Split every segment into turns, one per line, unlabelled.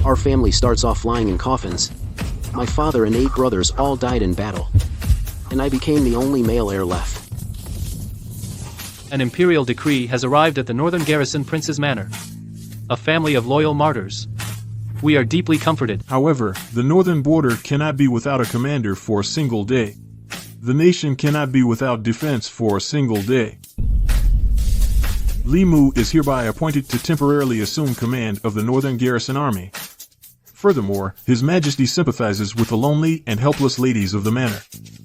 Our family starts off lying in coffins. My father and 8 brothers all died in battle, and I became the only male heir left.
An imperial decree has arrived at the northern garrison Prince's Manor. A family of loyal martyrs. We are deeply comforted.
However, the northern border cannot be without a commander for a single day. The nation cannot be without defense for a single day. Li Mu is hereby appointed to temporarily assume command of the northern garrison army. Furthermore, His Majesty sympathizes with the lonely and helpless ladies of the manor.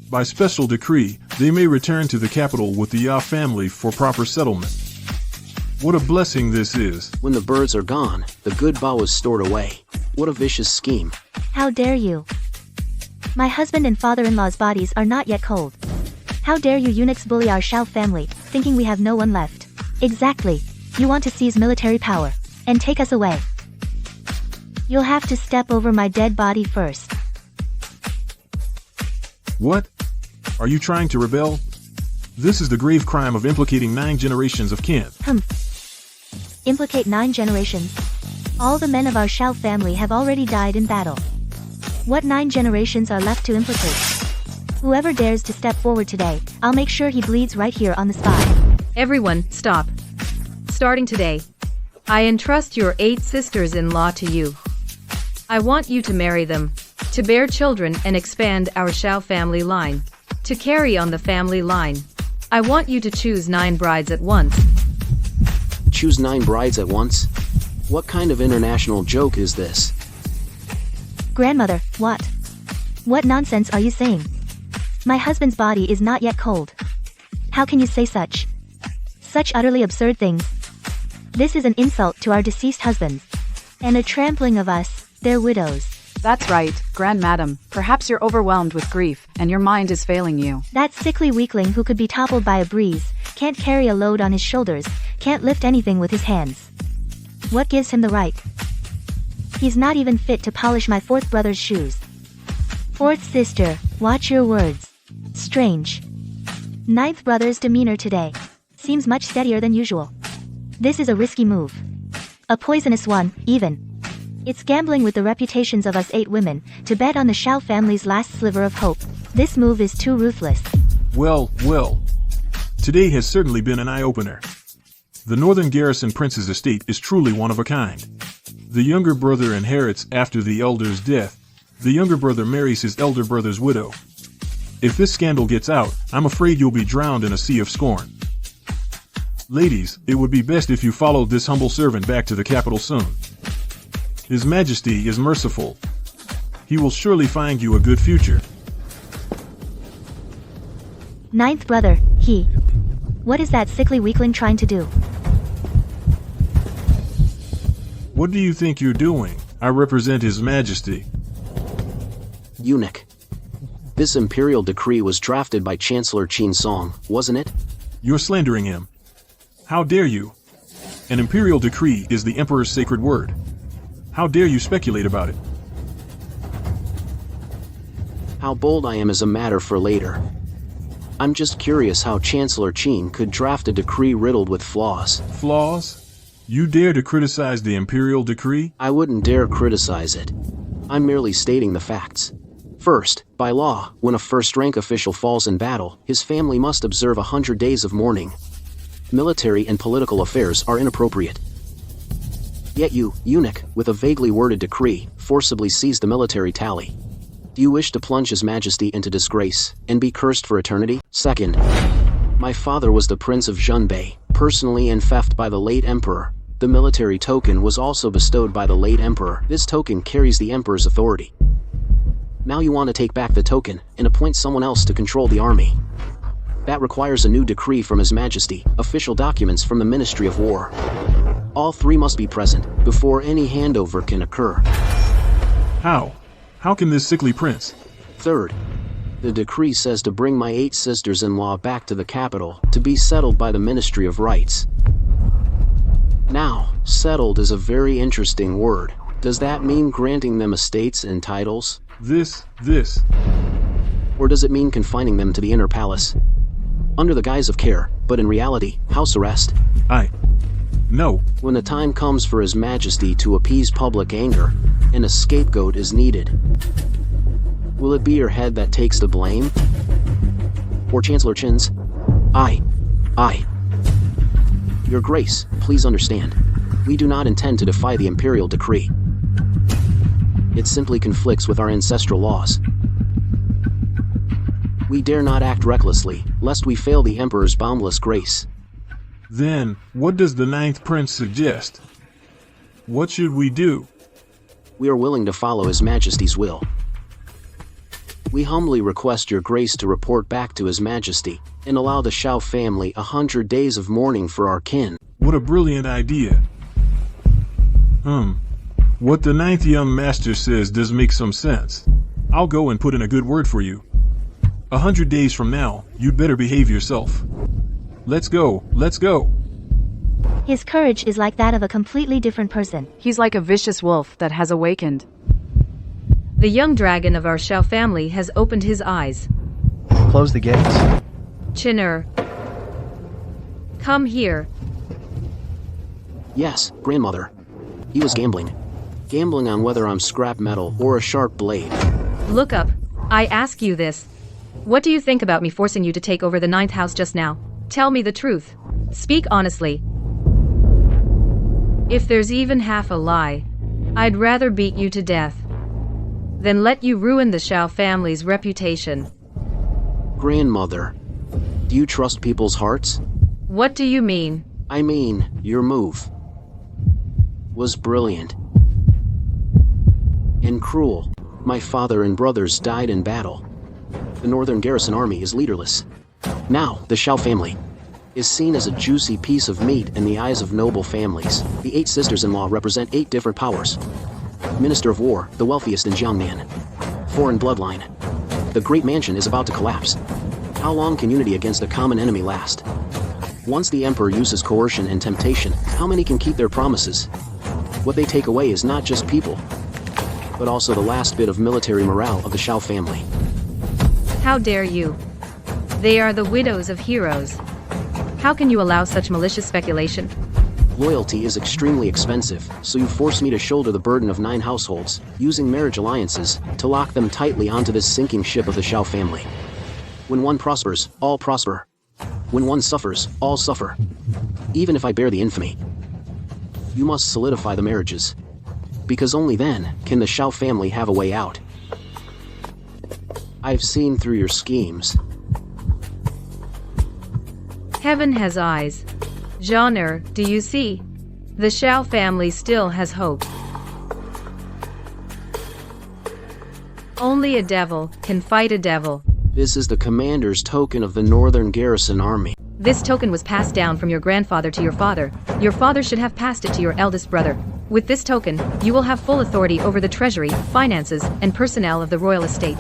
By special decree, they may return to the capital with the Ya family for proper settlement. What a blessing this is.
When the birds are gone, the good bow is stored away. What a vicious scheme.
How dare you? My husband and father-in-law's bodies are not yet cold. How dare you eunuchs bully our Xiao family, thinking we have no one left? Exactly. You want to seize military power and take us away. You'll have to step over my dead body first.
What? Are you trying to rebel? This is the grave crime of implicating 9 generations of kin.
Implicate 9 generations? All the men of our Xiao family have already died in battle. What 9 generations are left to implicate? Whoever dares to step forward today, I'll make sure he bleeds right here on the spot.
Everyone, stop. Starting today, I entrust your 8 sisters-in-law to you. I want you to marry them, to bear children and expand our Xiao family line, to carry on the family line. I want you to choose 9 brides at once.
Choose 9 brides at once? What kind of international joke is this?
Grandmother, what? What nonsense are you saying? My husband's body is not yet cold. How can you say such utterly absurd things? This is an insult to our deceased husbands, and a trampling of us, their widows.
That's right, Grandmadam. Perhaps you're overwhelmed with grief, and your mind is failing you.
That sickly weakling who could be toppled by a breeze, can't carry a load on his shoulders, can't lift anything with his hands. What gives him the right? He's not even fit to polish my 4th brother's shoes. 4th sister, watch your words. Strange. 9th brother's demeanor today seems much steadier than usual. This is a risky move. A poisonous one, even. It's gambling with the reputations of us 8 women, to bet on the Xiao family's last sliver of hope. This move is too ruthless.
Well. Today has certainly been an eye-opener. The northern garrison prince's estate is truly one of a kind. The younger brother inherits after the elder's death. The younger brother marries his elder brother's widow. If this scandal gets out, I'm afraid you'll be drowned in a sea of scorn. Ladies, it would be best if you followed this humble servant back to the capital soon. His Majesty is merciful. He will surely find you a good future.
9th brother, he. What is that sickly weakling trying to do?
What do you think you're doing? I represent His Majesty.
Eunuch. This imperial decree was drafted by Chancellor Qin Song, wasn't it?
You're slandering him. How dare you? An imperial decree is the emperor's sacred word. How dare you speculate about it?
How bold I am is a matter for later. I'm just curious how Chancellor Qin could draft a decree riddled with flaws.
Flaws? You dare to criticize the imperial decree?
I wouldn't dare criticize it. I'm merely stating the facts. First, by law, when a first-rank official falls in battle, his family must observe 100 days of mourning. Military and political affairs are inappropriate. Yet you, eunuch, with a vaguely worded decree, forcibly seized the military tally. Do you wish to plunge His Majesty into disgrace, and be cursed for eternity? Second, my father was the Prince of Zhenbei, personally enfeoffed by the late Emperor. The military token was also bestowed by the late Emperor. This token carries the Emperor's authority. Now you want to take back the token, and appoint someone else to control the army. That requires a new decree from His Majesty, official documents from the Ministry of War. All 3 must be present, before any handover can occur.
How? How can this sickly prince?
Third, the decree says to bring my 8 sisters-in-law back to the capital, to be settled by the Ministry of Rights. Now, settled is a very interesting word. Does that mean granting them estates and titles?
This.
Or does it mean confining them to the inner palace? Under the guise of care, but in reality, house arrest?
No.
When the time comes for His Majesty to appease public anger, and a scapegoat is needed, will it be your head that takes the blame? Or Chancellor Chen's? I. Your Grace, please understand. We do not intend to defy the imperial decree. It simply conflicts with our ancestral laws. We dare not act recklessly, lest we fail the Emperor's boundless grace.
Then, what does the ninth prince suggest? What should we do?
We are willing to follow His Majesty's will. We humbly request your Grace to report back to His Majesty, and allow the Xiao family 100 days of mourning for our kin.
What a brilliant idea. What the ninth young master says does make some sense. I'll go and put in a good word for you. 100 days from now, you'd better behave yourself. Let's go.
His courage is like that of a completely different person.
He's like a vicious wolf that has awakened.
The young dragon of our Xiao family has opened his eyes.
Close the gates.
Chinner, come here.
Yes, grandmother. He was gambling. Gambling on whether I'm scrap metal or a sharp blade.
Look up. I ask you this. What do you think about me forcing you to take over the ninth house just now? Tell me the truth. Speak honestly. If there's even half a lie, I'd rather beat you to death than let you ruin the Xiao family's reputation.
Grandmother, do you trust people's hearts?
What do you mean?
I mean, your move was brilliant and cruel. My father and brothers died in battle. The Northern Garrison Army is leaderless. Now, the Xiao family is seen as a juicy piece of meat in the eyes of noble families. The 8 sisters-in-law represent 8 different powers. Minister of War, the wealthiest in Jiangnan. Foreign bloodline. The great mansion is about to collapse. How long can unity against a common enemy last? Once the Emperor uses coercion and temptation, how many can keep their promises? What they take away is not just people, but also the last bit of military morale of the Xiao family.
How dare you? They are the widows of heroes. How can you allow such malicious speculation?
Loyalty is extremely expensive, so you force me to shoulder the burden of 9 households, using marriage alliances, to lock them tightly onto this sinking ship of the Xiao family. When one prospers, all prosper. When one suffers, all suffer. Even if I bear the infamy, you must solidify the marriages, because only then can the Xiao family have a way out. I've seen through your schemes.
Heaven has eyes. Genre, do you see? The Xiao family still has hope. Only a devil can fight a devil.
This is the commander's token of the Northern Garrison Army.
This token was passed down from your grandfather to your father. Your father should have passed it to your eldest brother. With this token, you will have full authority over the treasury, finances, and personnel of the royal estate.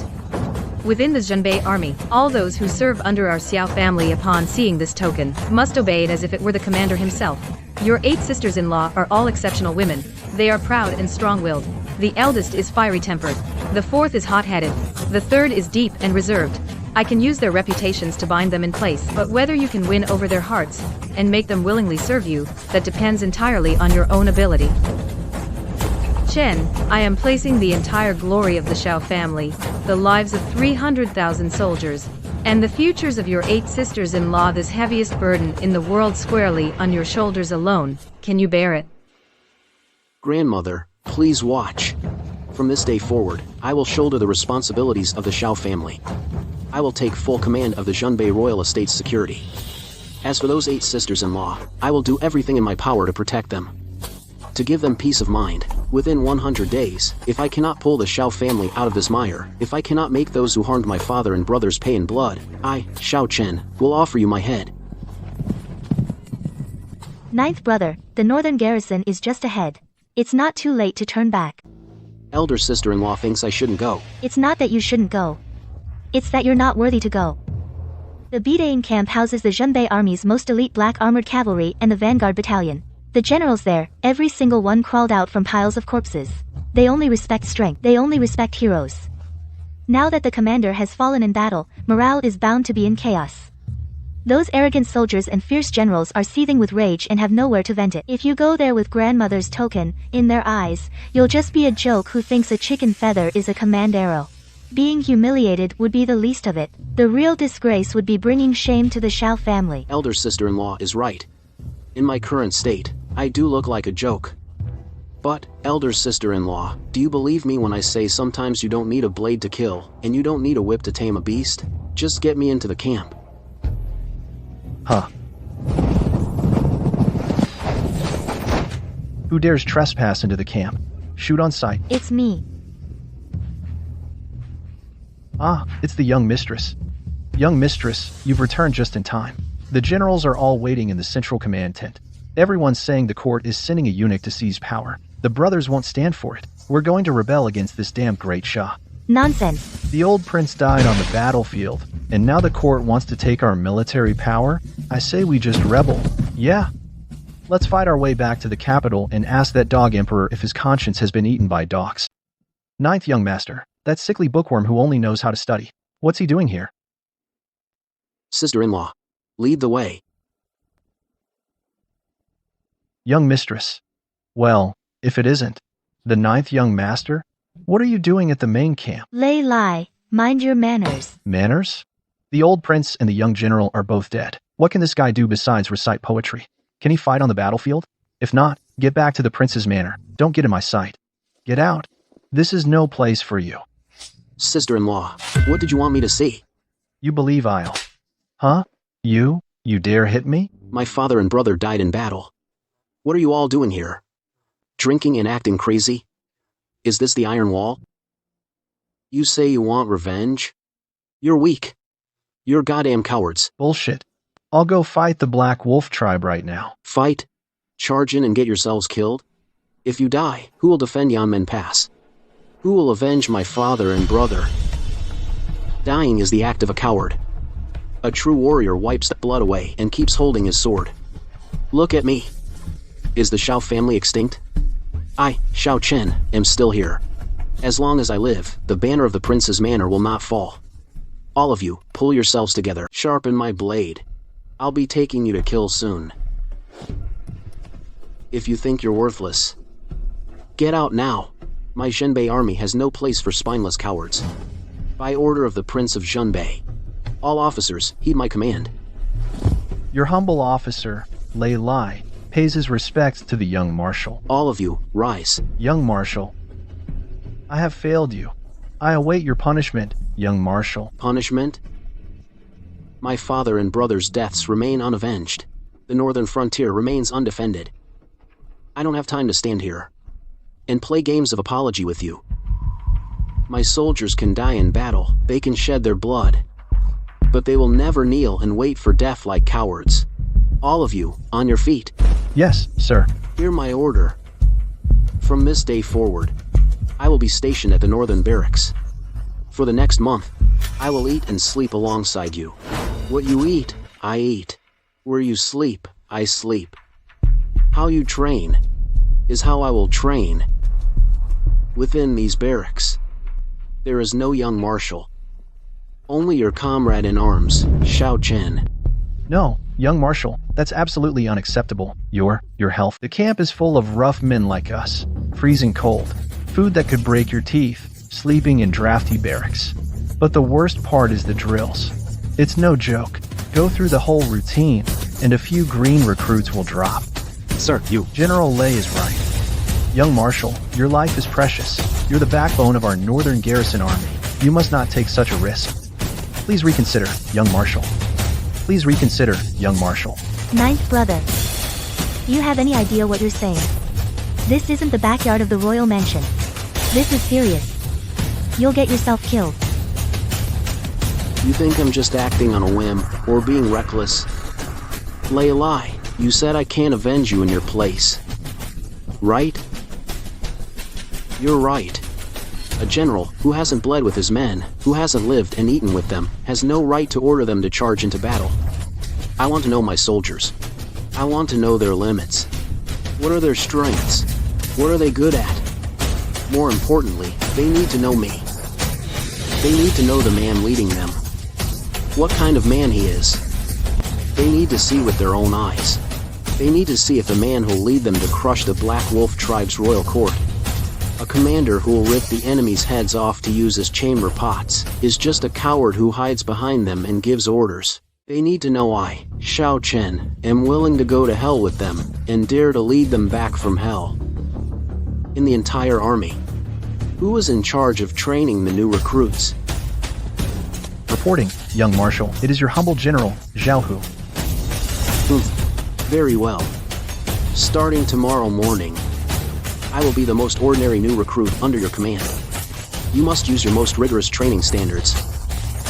Within the Zhenbei army, all those who serve under our Xiao family upon seeing this token must obey it as if it were the commander himself. Your 8 sisters-in-law are all exceptional women. They are proud and strong-willed. The eldest is fiery-tempered. The 4th is hot-headed. The 3rd is deep and reserved. I can use their reputations to bind them in place, but whether you can win over their hearts and make them willingly serve you, that depends entirely on your own ability. Chen, I am placing the entire glory of the Xiao family, the lives of 300,000 soldiers, and the futures of your 8 sisters-in-law, this heaviest burden in the world, squarely on your shoulders alone. Can you bear it?
Grandmother, please watch. From this day forward, I will shoulder the responsibilities of the Xiao family. I will take full command of the Zhenbei Royal Estate's security. As for those 8 sisters-in-law, I will do everything in my power to protect them, to give them peace of mind. Within 100 days, if I cannot pull the Xiao family out of this mire, if I cannot make those who harmed my father and brothers pay in blood, I, Xiao Chen, will offer you my head.
9th brother, the Northern Garrison is just ahead. It's not too late to turn back.
Elder sister-in-law thinks I shouldn't go.
It's not that you shouldn't go. It's that you're not worthy to go. The Bidang camp houses the Zhenbei army's most elite black armored cavalry and the vanguard battalion. The generals there, every single one crawled out from piles of corpses. They only respect strength. They only respect heroes. Now that the commander has fallen in battle, morale is bound to be in chaos. Those arrogant soldiers and fierce generals are seething with rage and have nowhere to vent it. If you go there with grandmother's token, in their eyes, you'll just be a joke who thinks a chicken feather is a command arrow. Being humiliated would be the least of it. The real disgrace would be bringing shame to the Xiao family.
Elder sister-in-law is right. In my current state, I do look like a joke. But, elder sister-in-law, do you believe me when I say sometimes you don't need a blade to kill, and you don't need a whip to tame a beast? Just get me into the camp.
Huh. Who dares trespass into the camp? Shoot on sight.
It's me.
Ah, it's the young mistress. Young mistress, you've returned just in time. The generals are all waiting in the central command tent. Everyone's saying the court is sending a eunuch to seize power. The brothers won't stand for it. We're going to rebel against this damn great Shah.
Nonsense.
The old prince died on the battlefield, and now the court wants to take our military power? I say we just rebel. Yeah. Let's fight our way back to the capital and ask that dog emperor if his conscience has been eaten by dogs. Ninth young master, that sickly bookworm who only knows how to study. What's he doing here?
Sister-in-law, lead the way.
Young mistress. Well, if it isn't. The ninth young master? What are you doing at the main camp?
Lay lie. Mind your manners.
Manners? The old prince and the young general are both dead. What can this guy do besides recite poetry? Can he fight on the battlefield? If not, get back to the prince's manor. Don't get in my sight. Get out. This is no place for you.
Sister-in-law, what did you want me to see?
You believe I'll... Huh? You dare hit me?
My father and brother died in battle. What are you all doing here? Drinking and acting crazy? Is this the Iron Wall? You say you want revenge? You're weak. You're goddamn cowards.
Bullshit. I'll go fight the Black Wolf tribe right now.
Fight? Charge in and get yourselves killed? If you die, who will defend Hongmen Pass? Who will avenge my father and brother? Dying is the act of a coward. A true warrior wipes the blood away and keeps holding his sword. Look at me. Is the Xiao family extinct? I, Xiao Chen, am still here. As long as I live, the banner of the prince's manor will not fall. All of you, pull yourselves together. Sharpen my blade. I'll be taking you to kill soon. If you think you're worthless, get out now. My Zhenbei army has no place for spineless cowards. By order of the Prince of Zhenbei, all officers, heed my command.
Your humble officer, Lei Lai, pays his respects to the young marshal.
All of you, rise.
Young marshal, I have failed you. I await your punishment, young marshal.
Punishment? My father and brother's deaths remain unavenged. The northern frontier remains undefended. I don't have time to stand here and play games of apology with you. My soldiers can die in battle, they can shed their blood, but they will never kneel and wait for death like cowards. All of you, on your feet.
Yes, sir.
Hear my order. From this day forward, I will be stationed at the northern barracks. For the next month, I will eat and sleep alongside you. What you eat, I eat. Where you sleep, I sleep. How you train is how I will train. Within these barracks, there is no young marshal. Only your comrade in arms, Xiao Chen.
No, young marshal, that's absolutely unacceptable. Your health. The camp is full of rough men like us. Freezing cold. Food that could break your teeth. Sleeping in drafty barracks. But the worst part is the drills. It's no joke. Go through the whole routine, and a few green recruits will drop.
Sir, you.
General Lei is right. Young marshal, your life is precious. You're the backbone of our northern garrison army. You must not take such a risk. Please reconsider, young marshal. Please reconsider, young marshal.
Ninth brother. You have any idea what you're saying? This isn't the backyard of the royal mansion. This is serious. You'll get yourself killed.
You think I'm just acting on a whim, or being reckless? Lay a lie. You said I can't avenge you in your place. Right? You're right. A general who hasn't bled with his men, who hasn't lived and eaten with them, has no right to order them to charge into battle. I want to know my soldiers. I want to know their limits. What are their strengths? What are they good at? More importantly, they need to know me. They need to know the man leading them. What kind of man he is. They need to see with their own eyes. They need to see if the man who'll lead them to crush the Black Wolf tribe's royal court, a commander who will rip the enemy's heads off to use as chamber pots, is just a coward who hides behind them and gives orders. They need to know I, Xiao Chen, am willing to go to hell with them, and dare to lead them back from hell. In the entire army, who is in charge of training the new recruits?
Reporting, young marshal. It is your humble general, Zhao Hu.
Very well. Starting tomorrow morning, I will be the most ordinary new recruit under your command. You must use your most rigorous training standards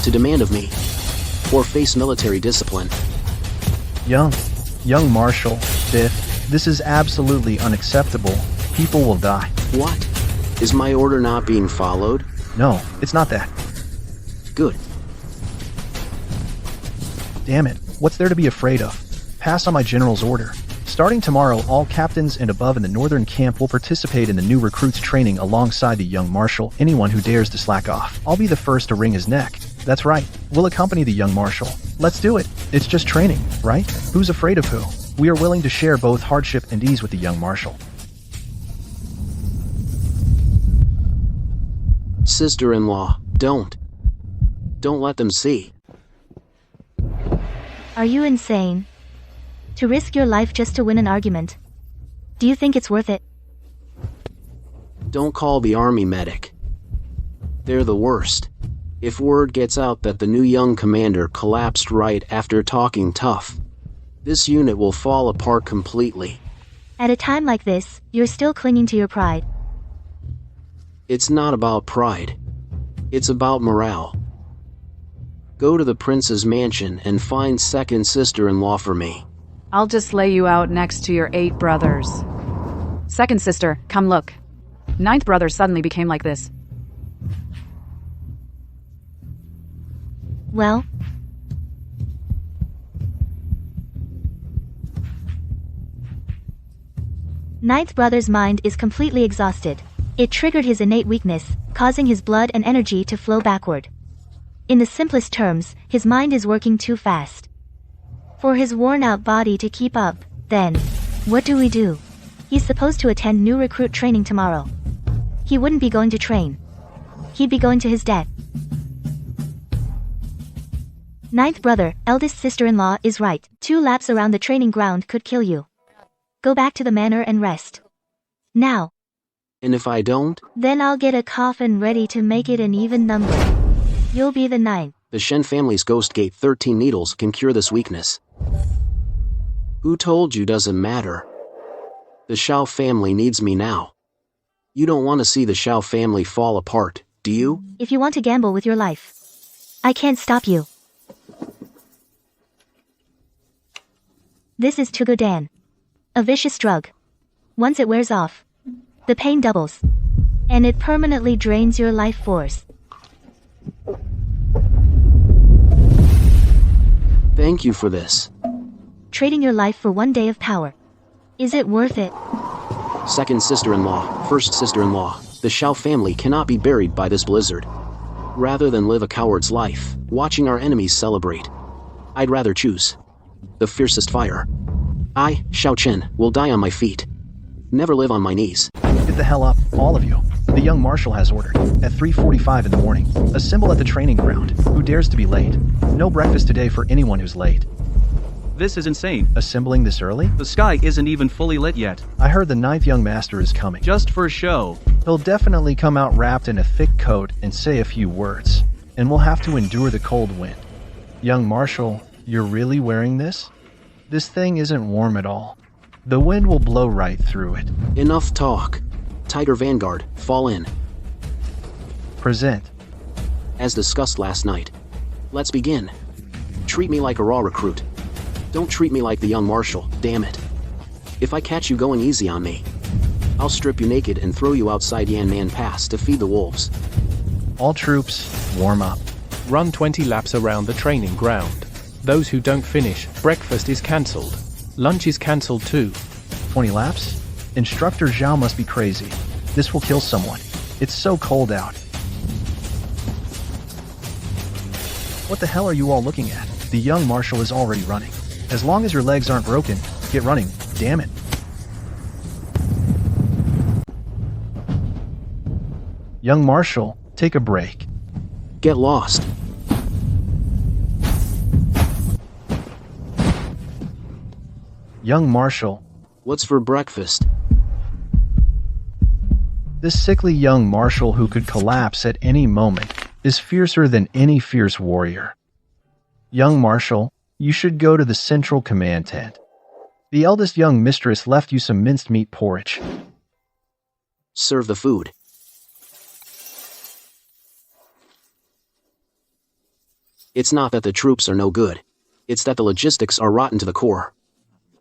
to demand of me, or face military discipline.
Young marshal, this is absolutely unacceptable. People will die.
What? Is my order not being followed?
No, it's not that.
Good.
Damn it, what's there to be afraid of? Pass on my general's order. Starting tomorrow, all captains and above in the northern camp will participate in the new recruits training alongside the young marshal. Anyone who dares to slack off, I'll be the first to wring his neck. That's right, we'll accompany the young marshal. Let's do it. It's just training, right? Who's afraid of who? We are willing to share both hardship and ease with the young marshal.
Sister-in-law, don't let them see.
Are you insane? To risk your life just to win an argument? Do you think it's worth it?
Don't call the army medic. They're the worst. If word gets out that the new young commander collapsed right after talking tough, this unit will fall apart completely.
At a time like this, you're still clinging to your pride.
It's not about pride. It's about morale. Go to the prince's mansion and find second sister-in-law for me.
I'll just lay you out next to your 8 brothers. Second sister, come look. 9th brother suddenly became like this.
Well? Ninth brother's mind is completely exhausted. It triggered his innate weakness, causing his blood and energy to flow backward. In the simplest terms, his mind is working too fast for his worn-out body to keep up. Then, what do we do? He's supposed to attend new recruit training tomorrow. He wouldn't be going to train. He'd be going to his death. Ninth brother, eldest sister-in-law, is right. 2 laps around the training ground could kill you. Go back to the manor and rest. Now.
And if I don't?
Then I'll get a coffin ready to make it an even number. You'll be the 9th.
The Shen family's Ghost Gate 13 needles can cure this weakness. Who told you doesn't matter? The Xiao family needs me now. You don't want to see the Xiao family fall apart, do you?
If you want to gamble with your life, I can't stop you. This is Tugodan. A vicious drug. Once it wears off, the pain doubles. And it permanently drains your life force.
Thank you for this.
Trading your life for 1 day of power. Is it worth it?
Second sister-in-law, first sister-in-law, the Xiao family cannot be buried by this blizzard. Rather than live a coward's life, watching our enemies celebrate, I'd rather choose the fiercest fire. I, Xiao Chen, will die on my feet. Never live on my knees.
Get the hell up, all of you. The young marshal has ordered, at 3:45 in the morning, assemble at the training ground. Who dares to be late? No breakfast today for anyone who's late.
This is insane.
Assembling this early?
The sky isn't even fully lit yet.
I heard the 9th young master is coming.
Just for show.
He'll definitely come out wrapped in a thick coat and say a few words, and we'll have to endure the cold wind. Young marshal, you're really wearing this? This thing isn't warm at all. The wind will blow right through it.
Enough talk. Tiger Vanguard, fall in.
Present.
As discussed last night. Let's begin. Treat me like a raw recruit. Don't treat me like the young marshal, damn it. If I catch you going easy on me, I'll strip you naked and throw you outside Yanman Pass to feed the wolves.
All troops, warm up.
Run 20 laps around the training ground. Those who don't finish, breakfast is cancelled. Lunch is cancelled too.
20 laps? Instructor Zhao must be crazy. This will kill someone. It's so cold out. What the hell are you all looking at? The young marshal is already running. As long as your legs aren't broken, get running, damn it. Young Marshal, take a break.
Get lost.
Young Marshal,
What's for breakfast?
this sickly young marshal who could collapse at any moment is fiercer than any fierce warrior. Young Marshal, you should go to the central command tent. The eldest young mistress left you some minced meat porridge.
Serve the food. It's not that the troops are no good. It's that the logistics are rotten to the core.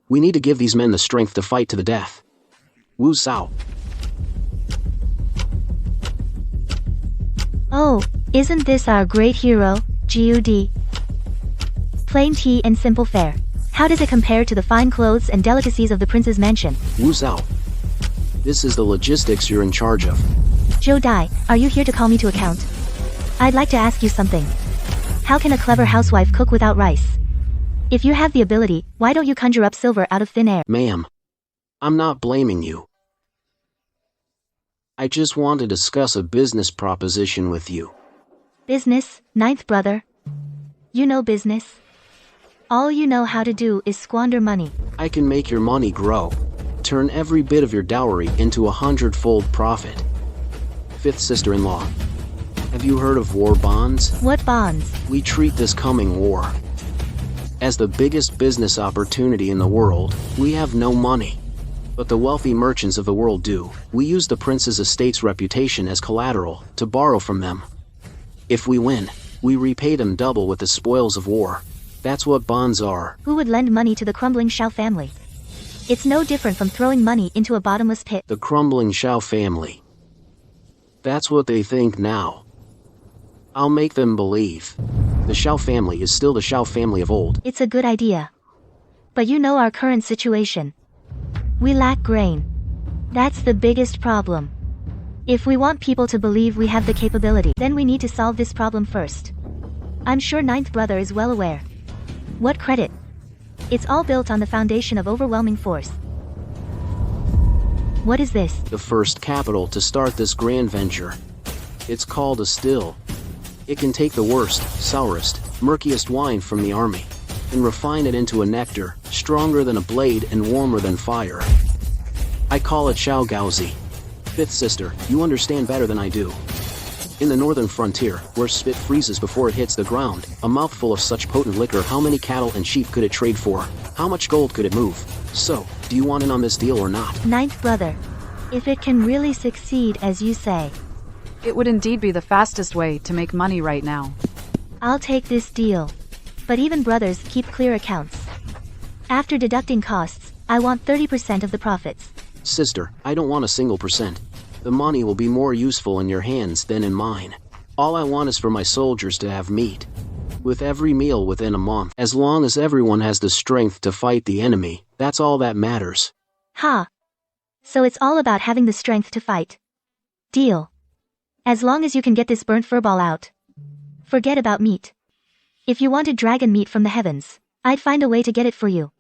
We need to give these men the strength to fight to the death. Wu Sao.
Oh, isn't this our great hero, Gud? Plain tea and simple fare. How does it compare to the fine clothes and delicacies of the prince's mansion?
Wu Sao. This is the logistics you're in charge of.
Zhou Dai, are you here to call me to account? I'd like to ask you something. How can a clever housewife cook without rice? If you have the ability, why don't you conjure up silver out of thin air?
Ma'am, I'm not blaming you. I just want to discuss a business proposition with you.
Business, ninth brother. You know business. All you know how to do is squander money.
I can make your money grow. Turn every bit of your dowry into 100-fold profit. Fifth sister-in-law. Have you heard of war bonds?
What bonds?
We treat this coming war as the biggest business opportunity in the world. We have no money, but the wealthy merchants of the world do. We use the prince's estate's reputation as collateral to borrow from them. If we win, we repay them double with the spoils of war. That's what bonds are.
Who would lend money to the crumbling Xiao family? It's no different from throwing money into a bottomless pit.
The crumbling Xiao family. That's what they think now. I'll make them believe. The Xiao family is still the Xiao family of old.
It's a good idea. But you know our current situation. We lack grain. That's the biggest problem. If we want people to believe we have the capability, then we need to solve this problem first. I'm sure ninth brother is well aware. What credit? It's all built on the foundation of overwhelming force. What is this?
The first capital to start this grand venture. It's called a still. It can take the worst, sourest, murkiest wine from the army and refine it into a nectar, stronger than a blade and warmer than fire. I call it Xiao Gaozi. Fifth sister, you understand better than I do. In the northern frontier, where spit freezes before it hits the ground, a mouthful of such potent liquor, how many cattle and sheep could it trade for? How much gold could it move? So, do you want in on this deal or not?
Ninth brother. If it can really succeed as you say,
It would indeed be the fastest way to make money right now.
I'll take this deal. But even brothers keep clear accounts. After deducting costs, I want 30% of the profits.
Sister, I don't want a single percent. The money will be more useful in your hands than in mine. All I want is for my soldiers to have meat. With every meal within a month, as long as everyone has the strength to fight the enemy, that's all that matters.
Ha! So it's all about having the strength to fight. Deal. As long as you can get this burnt furball out. Forget about meat. If you wanted dragon meat from the heavens, I'd find a way to get it for you.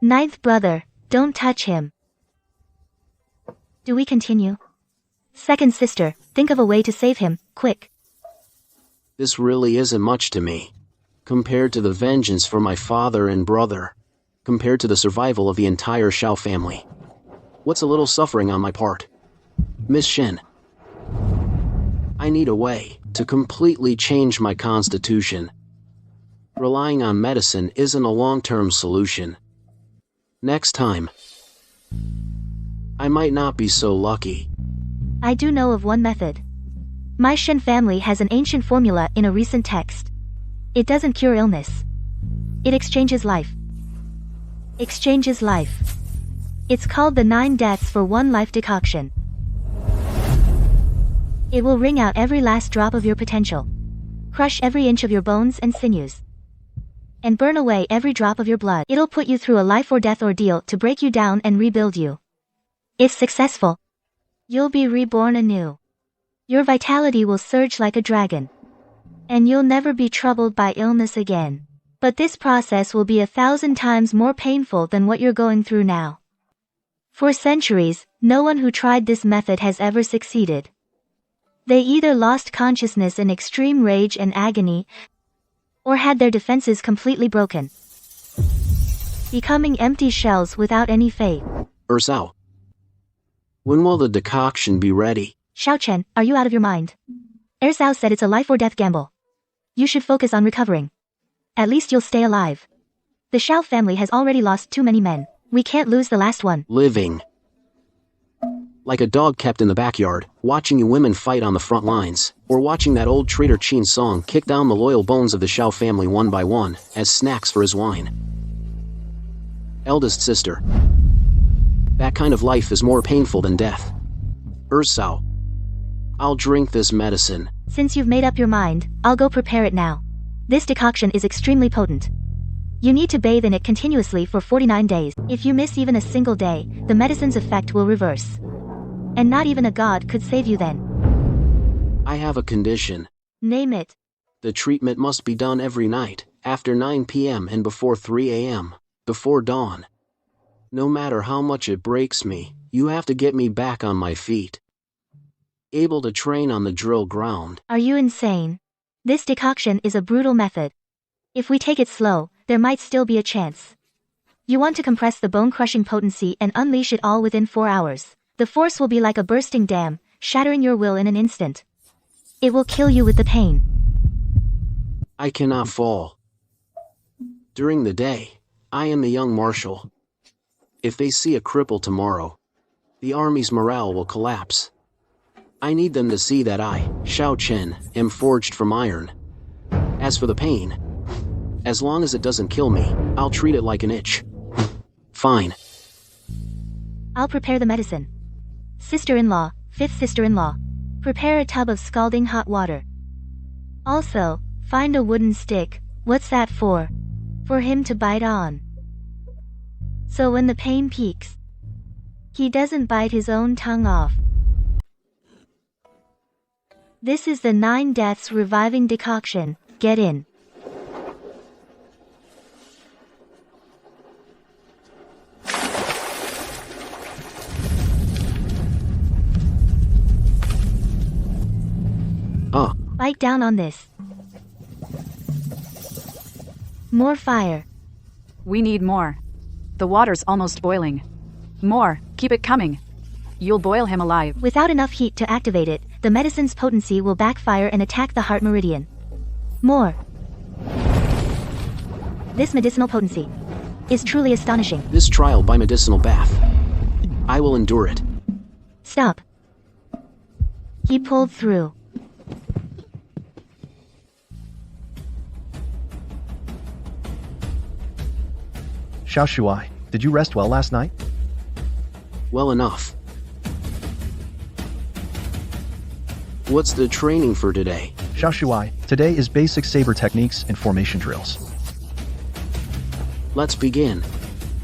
Ninth brother, don't touch him. Do we continue? Second sister, think of a way to save him, quick.
This really isn't much to me. Compared to the vengeance for my father and brother. Compared to the survival of the entire Xiao family. What's a little suffering on my part? Miss Shen. I need a way to completely change my constitution. Relying on medicine isn't a long-term solution. Next time, I might not be so lucky.
I do know of one method. My Shen family has an ancient formula in a recent text. It doesn't cure illness. It exchanges life. Exchanges life. It's called the 9 deaths for 1 life decoction. It will wring out every last drop of your potential. Crush every inch of your bones and sinews. And burn away every drop of your blood. It'll put you through a life or death ordeal to break you down and rebuild you. If successful, you'll be reborn anew. Your vitality will surge like a dragon. And you'll never be troubled by illness again. But this process will be 1,000 times more painful than what you're going through now. For centuries, no one who tried this method has ever succeeded. They either lost consciousness in extreme rage and agony, or had their defenses completely broken, becoming empty shells without any faith.
Xiao. When will the decoction be ready?
Xiao Chen, are you out of your mind? Xiao said it's a life or death gamble. You should focus on recovering. At least you'll stay alive. The Xiao family has already lost too many men. We can't lose the last one.
Living. Like a dog kept in the backyard, watching you women fight on the front lines, or watching that old traitor Qin Song kick down the loyal bones of the Xiao family one by one, as snacks for his wine. Eldest sister. That kind of life is more painful than death. Xiao. I'll drink this medicine.
Since you've made up your mind, I'll go prepare it now. This decoction is extremely potent. You need to bathe in it continuously for 49 days. If you miss even a single day, the medicine's effect will reverse. And not even a god could save you then.
I have a condition.
Name it.
The treatment must be done every night, after 9 p.m. and before 3 a.m., before dawn. No matter how much it breaks me, you have to get me back on my feet. Able to train on the drill ground.
Are you insane? This decoction is a brutal method. If we take it slow, there might still be a chance. You want to compress the bone-crushing potency and unleash it all within 4 hours. The force will be like a bursting dam, shattering your will in an instant. It will kill you with the pain.
I cannot fall. During the day, I am the young marshal. If they see a cripple tomorrow, the army's morale will collapse. I need them to see that I, Xiao Chen, am forged from iron. As for the pain, as long as it doesn't kill me, I'll treat it like an itch. Fine.
I'll prepare the medicine. Sister-in-law, fifth sister-in-law. Prepare a tub of scalding hot water. Also, find a wooden stick. What's that for? For him to bite on. So when the pain peaks, he doesn't bite his own tongue off. This is the 9 deaths reviving decoction. Get in. Bite down on this. More fire.
We need more. The water's almost boiling. More, keep it coming. You'll boil him alive.
Without enough heat to activate it, the medicine's potency will backfire and attack the heart meridian. More. This medicinal potency is truly astonishing.
This trial by medicinal bath. I will endure it.
Stop. He pulled through.
Xiao Shuai, did you rest well last night?
Well enough. What's the training for today?
Xiao Shuai, today is basic saber techniques and formation drills.
Let's begin.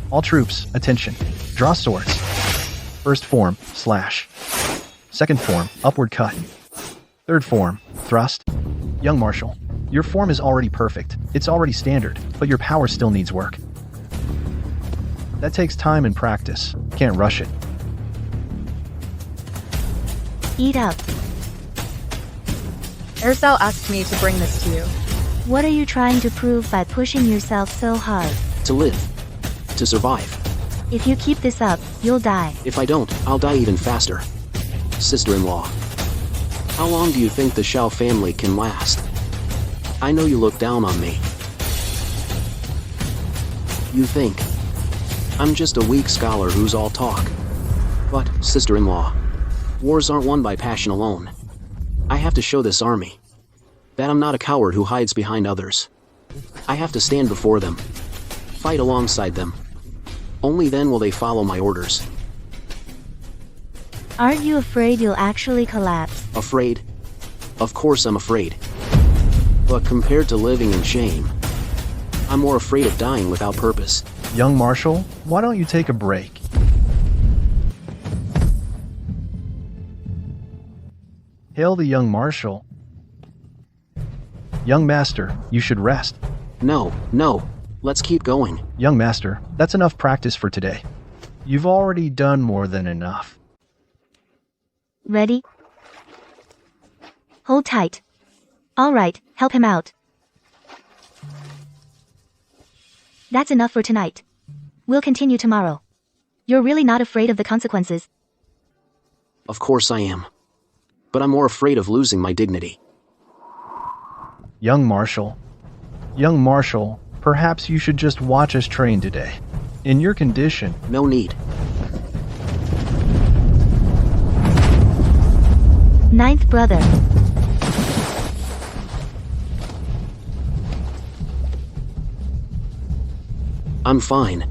All troops, attention. Draw swords. First form, slash. Second form, upward cut. Third form, thrust. Young Marshal, your form is already perfect. It's already standard, but your power still needs work. That takes time and practice. Can't rush it.
Eat up.
Xiao asked me to bring this to you.
What are you trying to prove by pushing yourself so hard?
To live. To survive.
If you keep this up, you'll die.
If I don't, I'll die even faster. Sister-in-law. How long do you think the Xiao family can last? I know you look down on me. You think I'm just a weak scholar who's all talk. But, sister-in-law, wars aren't won by passion alone. I have to show this army that I'm not a coward who hides behind others. I have to stand before them, fight alongside them. Only then will they follow my orders.
Aren't you afraid you'll actually collapse?
Afraid? Of course I'm afraid. But compared to living in shame, I'm more afraid of dying without purpose.
Young Marshal, why don't you take a break? Hail the Young Marshal. Young master, you should rest.
No, no. Let's keep going.
Young master, that's enough practice for today. You've already done more than enough.
Ready? Hold tight. All right, help him out. That's enough for tonight. We'll continue tomorrow. You're really not afraid of the consequences?
Of course I am. But I'm more afraid of losing my dignity.
Young Marshal, perhaps you should just watch us train today. In your condition,
No need.
Ninth brother.
I'm fine.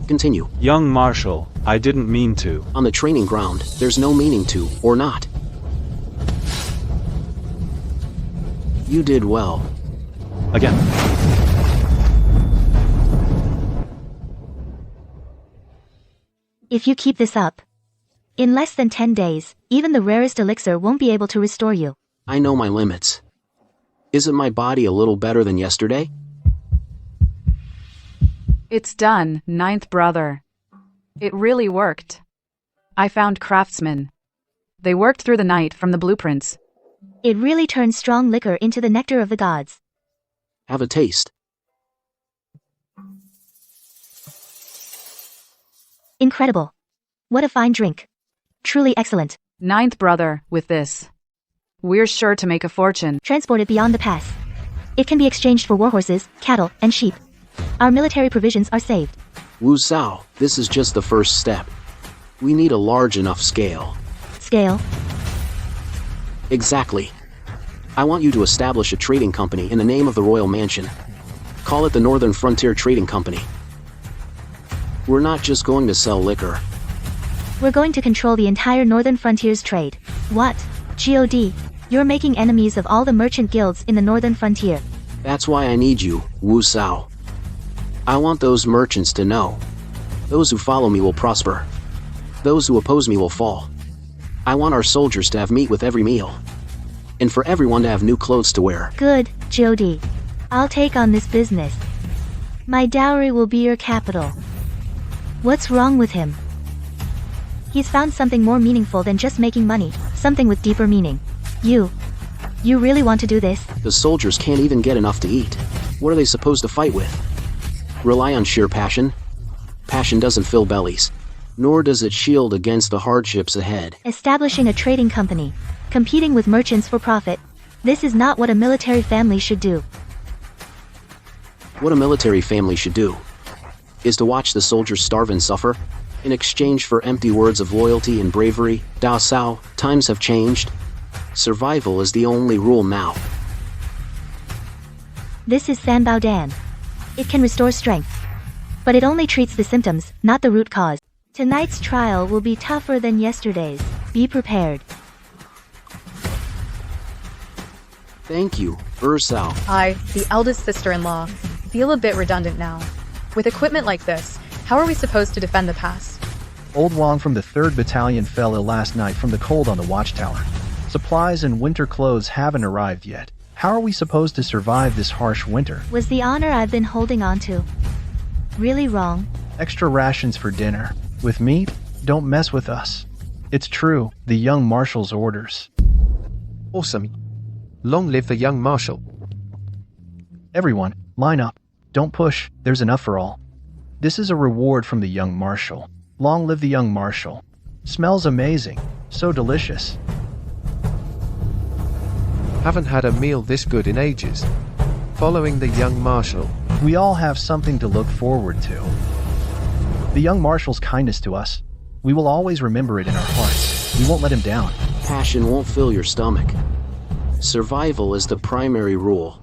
Continue.
Young Marshal, I didn't mean to.
On the training ground, there's no meaning to, or not. You did well.
Again.
If you keep this up, in less than 10 days, even the rarest elixir won't be able to restore you.
I know my limits. Isn't my body a little better than yesterday?
It's done, ninth brother. It really worked. I found craftsmen. They worked through the night from the blueprints.
It really turns strong liquor into the nectar of the gods.
Have a taste.
Incredible. What a fine drink. Truly excellent.
Ninth brother, with this, we're sure to make a fortune.
Transport it beyond the pass. It can be exchanged for warhorses, cattle, and sheep. Our military provisions are saved.
Wu Sao, this is just the first step. We need a large enough scale.
Scale.
Exactly. I want you to establish a trading company in the name of the royal mansion. Call it the Northern Frontier Trading Company. We're not just going to sell liquor.
We're going to control the entire Northern Frontier's trade. What? God, you're making enemies of all the merchant guilds in the Northern Frontier.
That's why I need you, Wu Sao. I want those merchants to know. Those who follow me will prosper. Those who oppose me will fall. I want our soldiers to have meat with every meal. And for everyone to have new clothes to wear.
Good, Jody. I'll take on this business. My dowry will be your capital. What's wrong with him? He's found something more meaningful than just making money, something with deeper meaning. You really want to do this?
The soldiers can't even get enough to eat. What are they supposed to fight with? Rely on sheer passion? Passion doesn't fill bellies, nor does it shield against the hardships ahead.
Establishing a trading company, competing with merchants for profit. This is not what a military family should do.
What a military family should do is to watch the soldiers starve and suffer in exchange for empty words of loyalty and bravery. Dao Sao, times have changed. Survival is the only rule now.
This is Sanbao Dan. It can restore strength, but it only treats the symptoms, not the root cause. Tonight's trial will be tougher than yesterday's. Be prepared.
Thank you, Sao.
I, the eldest sister-in-law, feel a bit redundant now. With equipment like this, how are we supposed to defend the pass?
Old Wong from the 3rd Battalion fell ill last night from the cold on the watchtower. Supplies and winter clothes haven't arrived yet. How are we supposed to survive this harsh winter?
Was the honor I've been holding on to really wrong?
Extra rations for dinner. With meat? Don't mess with us. It's true, the young marshal's orders.
Awesome. Long live the young marshal.
Everyone, line up. Don't push, there's enough for all. This is a reward from the young marshal. Long live the young marshal. Smells amazing. So delicious.
Haven't had a meal this good in ages. Following the young marshal.
We all have something to look forward to. The young marshal's kindness to us. We will always remember it in our hearts. We won't let him down.
Passion won't fill your stomach. Survival is the primary rule.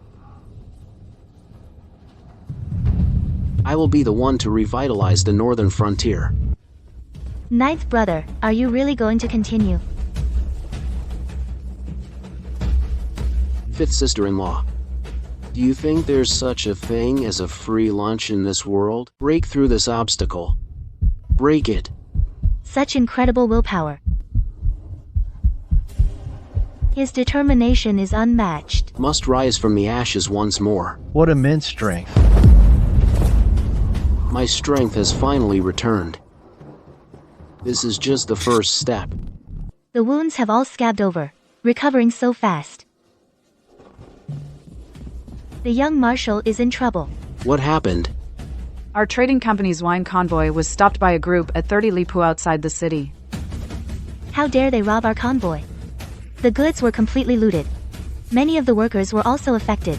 I will be the one to revitalize the Northern Frontier.
Ninth brother, are you really going to continue?
Fifth sister-in-law. Do you think there's such a thing as a free lunch in this world? Break through this obstacle. Break it.
Such incredible willpower. His determination is unmatched.
Must rise from the ashes once more.
What immense strength.
My strength has finally returned. This is just the first step.
The wounds have all scabbed over, recovering so fast. The young marshal is in trouble.
What happened?
Our trading company's wine convoy was stopped by a group at 30 Lipu outside the city.
How dare they rob our convoy? The goods were completely looted. Many of the workers were also affected.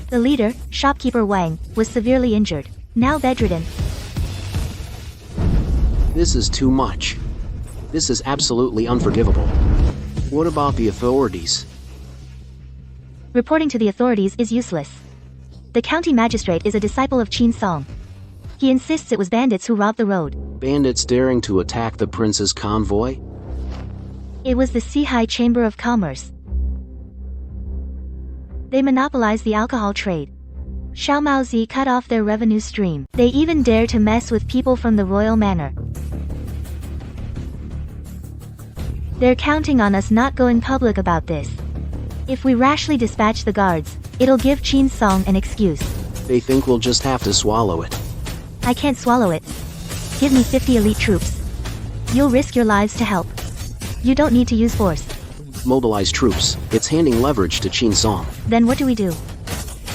The leader, shopkeeper Wang, was severely injured, now bedridden.
This is too much. This is absolutely unforgivable. What about the authorities?
Reporting to the authorities is useless. The county magistrate is a disciple of Qin Song. He insists it was bandits who robbed the road.
Bandits daring to attack the prince's convoy?
It was the Sihai Chamber of Commerce. They monopolized the alcohol trade. Xiao Maozi cut off their revenue stream. They even dare to mess with people from the royal manor. They're counting on us not going public about this. If we rashly dispatch the guards, it'll give Qin Song an excuse.
They think we'll just have to swallow it.
I can't swallow it. Give me 50 elite troops. You'll risk your lives to help. You don't need to use force.
Mobilize troops. It's handing leverage to Qin Song.
Then what do we do?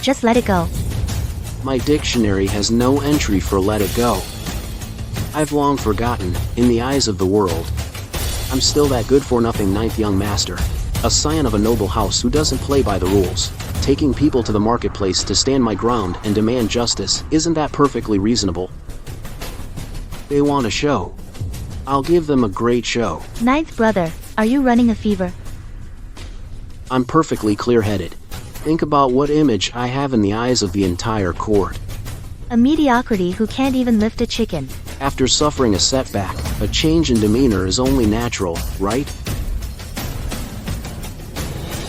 Just let it go.
My dictionary has no entry for let it go. I've long forgotten, in the eyes of the world. I'm still that good-for-nothing ninth young master. A scion of a noble house who doesn't play by the rules. Taking people to the marketplace to stand my ground and demand justice, isn't that perfectly reasonable? They want a show. I'll give them a great show.
Ninth brother, are you running a fever?
I'm perfectly clear-headed. Think about what image I have in the eyes of the entire court.
A mediocrity who can't even lift a chicken.
After suffering a setback, a change in demeanor is only natural, right?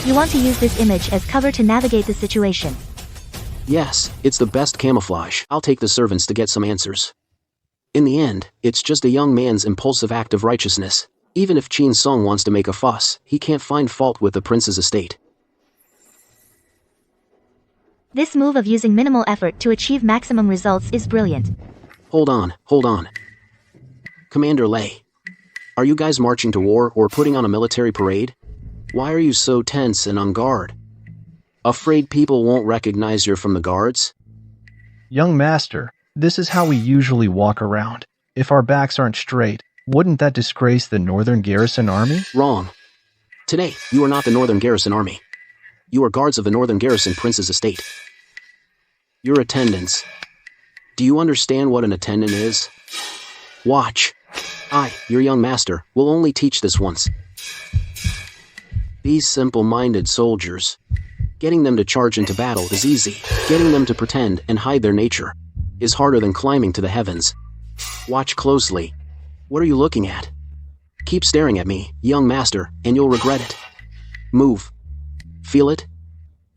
You want to use this image as cover to navigate the situation.
Yes, it's the best camouflage. I'll take the servants to get some answers. In the end, it's just a young man's impulsive act of righteousness. Even if Qin Song wants to make a fuss, he can't find fault with the prince's estate.
This move of using minimal effort to achieve maximum results is brilliant.
Hold on. Commander Lei. Are you guys marching to war or putting on a military parade? Why are you so tense and on guard? Afraid people won't recognize you're from the guards?
Young master, this is how we usually walk around. If our backs aren't straight, wouldn't that disgrace the Northern Garrison Army?
Wrong. Today, you are not the Northern Garrison Army. You are guards of the Northern Garrison Prince's estate. Your attendants. Do you understand what an attendant is? Watch. I, your young master, will only teach this once. These simple-minded soldiers. Getting them to charge into battle is easy. Getting them to pretend and hide their nature is harder than climbing to the heavens. Watch closely. What are you looking at? Keep staring at me, young master, and you'll regret it. Move. Feel it?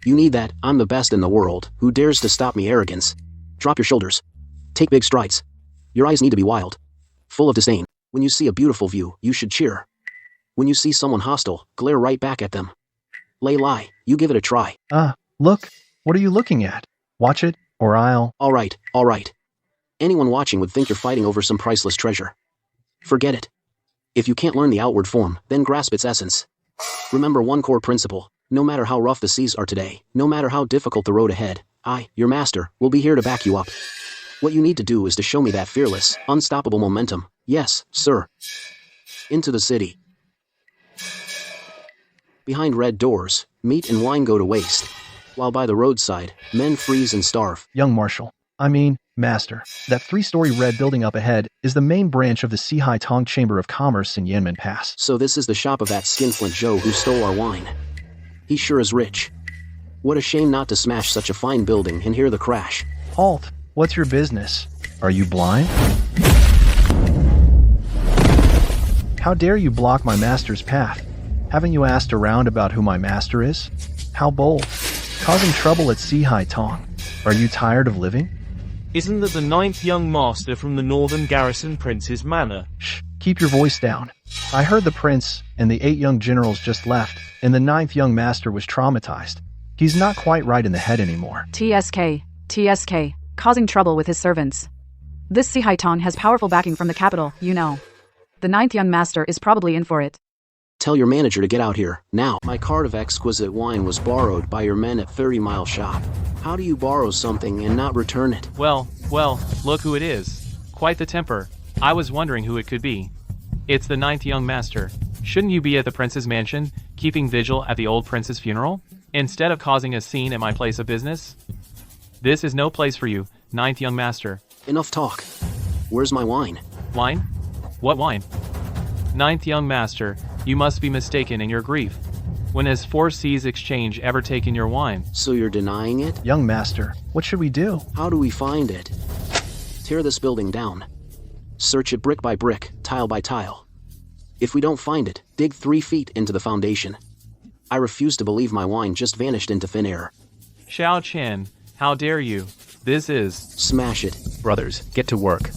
You need that. I'm the best in the world. Who dares to stop me? Arrogance. Drop your shoulders. Take big strides. Your eyes need to be wild. Full of disdain. When you see a beautiful view, you should cheer. When you see someone hostile, glare right back at them. Lie, you give it a try.
Look. What are you looking at? Watch it, or I'll...
All right. Anyone watching would think you're fighting over some priceless treasure. Forget it. If you can't learn the outward form, then grasp its essence. Remember one core principle. No matter how rough the seas are today, no matter how difficult the road ahead, I, your master, will be here to back you up. What you need to do is to show me that fearless, unstoppable momentum. Yes, sir. Into the city. Behind red doors, meat and wine go to waste. While by the roadside, men freeze and starve.
Young marshal. Master. That 3-story red building up ahead is the main branch of the Sihai Tong Chamber of Commerce in Yanmen Pass.
So this is the shop of that skinflint Joe who stole our wine. He sure is rich. What a shame not to smash such a fine building and hear the crash.
Halt! What's your business? Are you blind? How dare you block my master's path? Haven't you asked around about who my master is? How bold. Causing trouble at Sihai Tong. Are you tired of living?
Isn't that the 9th young master from the Northern Garrison Prince's manor?
Shh. Keep your voice down. I heard the prince and the 8 young generals just left, and the 9th young master was traumatized. He's not quite right in the head anymore.
TSK, causing trouble with his servants. This Sihai Tong has powerful backing from the capital, you know. The 9th young master is probably in for it.
Tell your manager to get out here, now. My cart of exquisite wine was borrowed by your men at 30 Mile Shop. How do you borrow something and not return it?
Well, look who it is. Quite the temper. I was wondering who it could be. It's the 9th young master. Shouldn't you be at the prince's mansion, keeping vigil at the old prince's funeral, instead of causing a scene at my place of business? This is no place for you, 9th young master.
Enough talk. Where's my wine?
Wine? What wine? 9th young master, you must be mistaken in your grief. When has 4 Seas Exchange ever taken your wine?
So you're denying it?
Young master, what should we do?
How do we find it? Tear this building down. Search it brick by brick, tile by tile. If we don't find it, dig 3 feet into the foundation. I refuse to believe my wine just vanished into thin air.
Xiao Chen, how dare you? This is...
Smash it.
Brothers, get to work.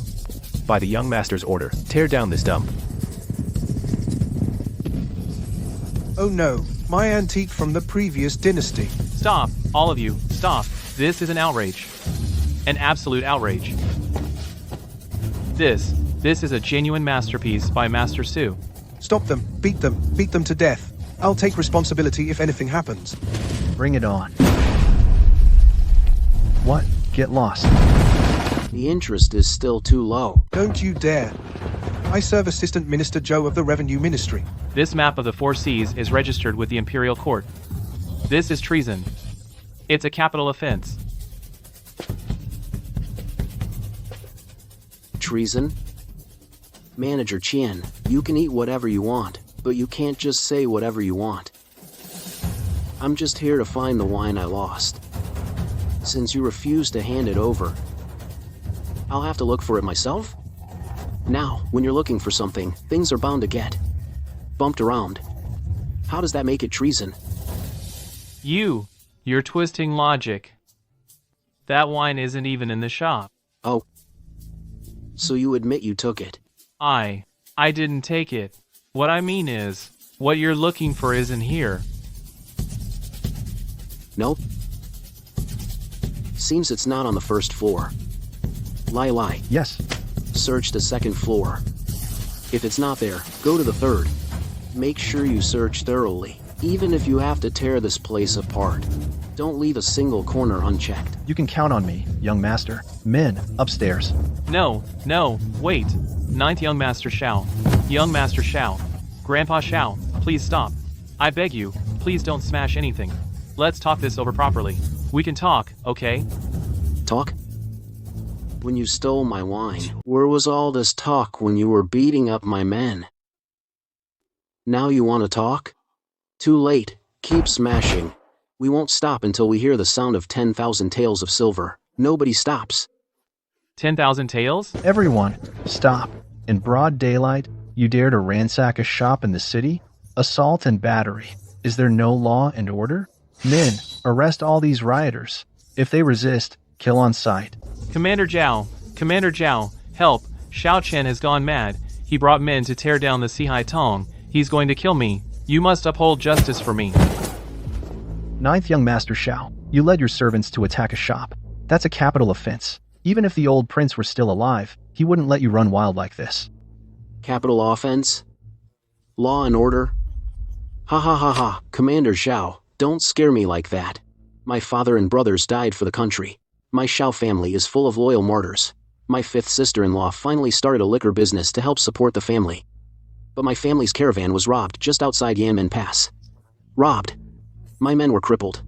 By the young master's order, tear down this dump.
Oh no, my antique from the previous dynasty.
Stop, all of you, stop. This is an outrage. An absolute outrage. This is a genuine masterpiece by Master Su.
Stop them, beat them to death. I'll take responsibility if anything happens.
Bring it on. What? Get lost.
The interest is still too low.
Don't you dare. I serve Assistant Minister Zhou of the Revenue Ministry.
This map of the 4 Seas is registered with the Imperial Court. This is treason. It's a capital offense.
Treason? Manager Qian, you can eat whatever you want, but you can't just say whatever you want. I'm just here to find the wine I lost. Since you refuse to hand it over, I'll have to look for it myself? Now, when you're looking for something, things are bound to get bumped around. How does that make it treason?
You're twisting logic. That wine isn't even in the shop.
Oh. So you admit you took it?
I didn't take it. What I mean is, what you're looking for isn't here.
Nope. Seems it's not on the first floor. Lie.
Yes.
Search the second floor. If it's not there, go to the third. Make sure you search thoroughly, even if you have to tear this place apart. Don't leave a single corner unchecked.
You can count on me, young master. Men, upstairs.
No, wait. 9th young master Xiao. Young master Xiao. Grandpa Xiao, please stop. I beg you, please don't smash anything. Let's talk this over properly. We can talk, okay?
Talk? When you stole my wine, where was all this talk when you were beating up my men? Now you want to talk? Too late. Keep smashing. We won't stop until we hear the sound of 10,000 taels of silver. Nobody stops.
10,000 taels?
Everyone, stop. In broad daylight, you dare to ransack a shop in the city? Assault and battery. Is there no law and order? Men, arrest all these rioters. If they resist, kill on sight.
Commander Zhao, help. Xiao Chen has gone mad. He brought men to tear down the Sihai Tong. He's going to kill me. You must uphold justice for me.
9th young master Xiao, you led your servants to attack a shop. That's a capital offense. Even if the old prince were still alive, he wouldn't let you run wild like this.
Capital offense? Law and order? Ha. Commander Xiao, don't scare me like that. My father and brothers died for the country. My Xiao family is full of loyal martyrs. My 5th sister-in-law finally started a liquor business to help support the family. But my family's caravan was robbed just outside Yanmen Pass. Robbed. My men were crippled.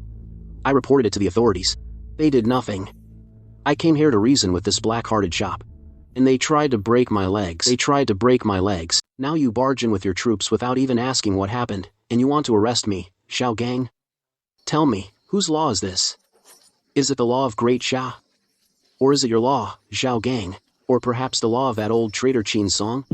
I reported it to the authorities. They did nothing. I came here to reason with this black-hearted shop. And they tried to break my legs. Now you barge in with your troops without even asking what happened, and you want to arrest me, Xiao Gang? Tell me, whose law is this? Is it the law of Great Xia? Or is it your law, Xiao Gang? Or perhaps the law of that old traitor Qin song?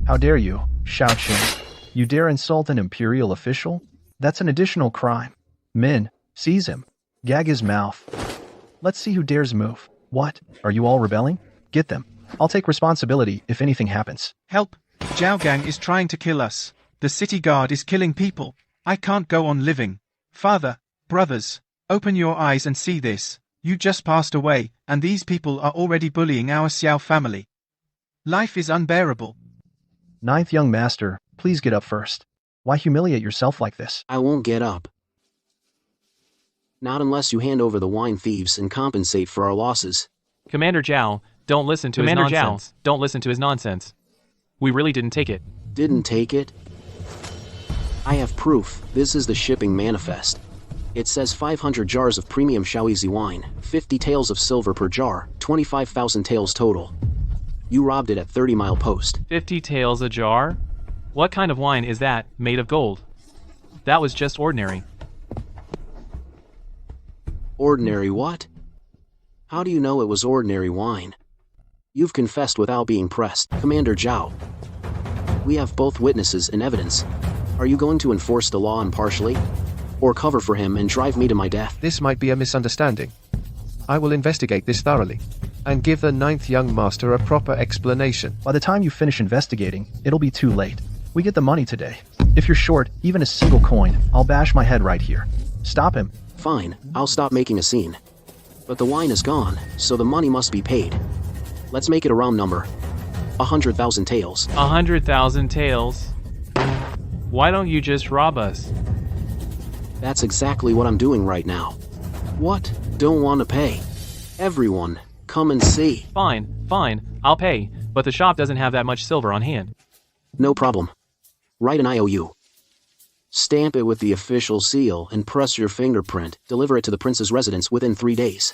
How dare you, Xiao Chen? You dare insult an imperial official? That's an additional crime. Men, seize him. Gag his mouth. Let's see who dares move. What? Are you all rebelling? Get them. I'll take responsibility if anything happens.
Help! Zhao Gang is trying to kill us. The city guard is killing people. I can't go on living. Father, brothers, open your eyes and see this. You just passed away, and these people are already bullying our Xiao family. Life is unbearable.
Ninth young master, please get up first. Why humiliate yourself like this?
I won't get up. Not unless you hand over the wine thieves and compensate for our losses.
Commander Zhao, don't listen to his nonsense. We really didn't take it.
Didn't take it? I have proof. This is the shipping manifest. It says 500 jars of premium Shaozi wine, 50 taels of silver per jar, 25,000 taels total. You robbed it at 30 Mile Post.
50 taels a jar? What kind of wine is that, made of gold? That was just ordinary.
Ordinary what? How do you know it was ordinary wine? You've confessed without being pressed, Commander Zhao. We have both witnesses and evidence. Are you going to enforce the law impartially? Or cover for him and drive me to my death?
This might be a misunderstanding. I will investigate this thoroughly, and give the ninth young master a proper explanation.
By the time you finish investigating, it'll be too late. We get the money today. If you're short even a single coin, I'll bash my head right here. Stop him.
Fine, I'll stop making a scene. But the wine is gone, so the money must be paid. Let's make it a round number. 100,000 taels.
100,000 taels? Why don't you just rob us?
That's exactly what I'm doing right now. What? Don't want to pay? Everyone, come and see.
Fine, I'll pay, but the shop doesn't have that much silver on hand.
No problem. Write an IOU. Stamp it with the official seal and press your fingerprint. Deliver it to the prince's residence within 3 days.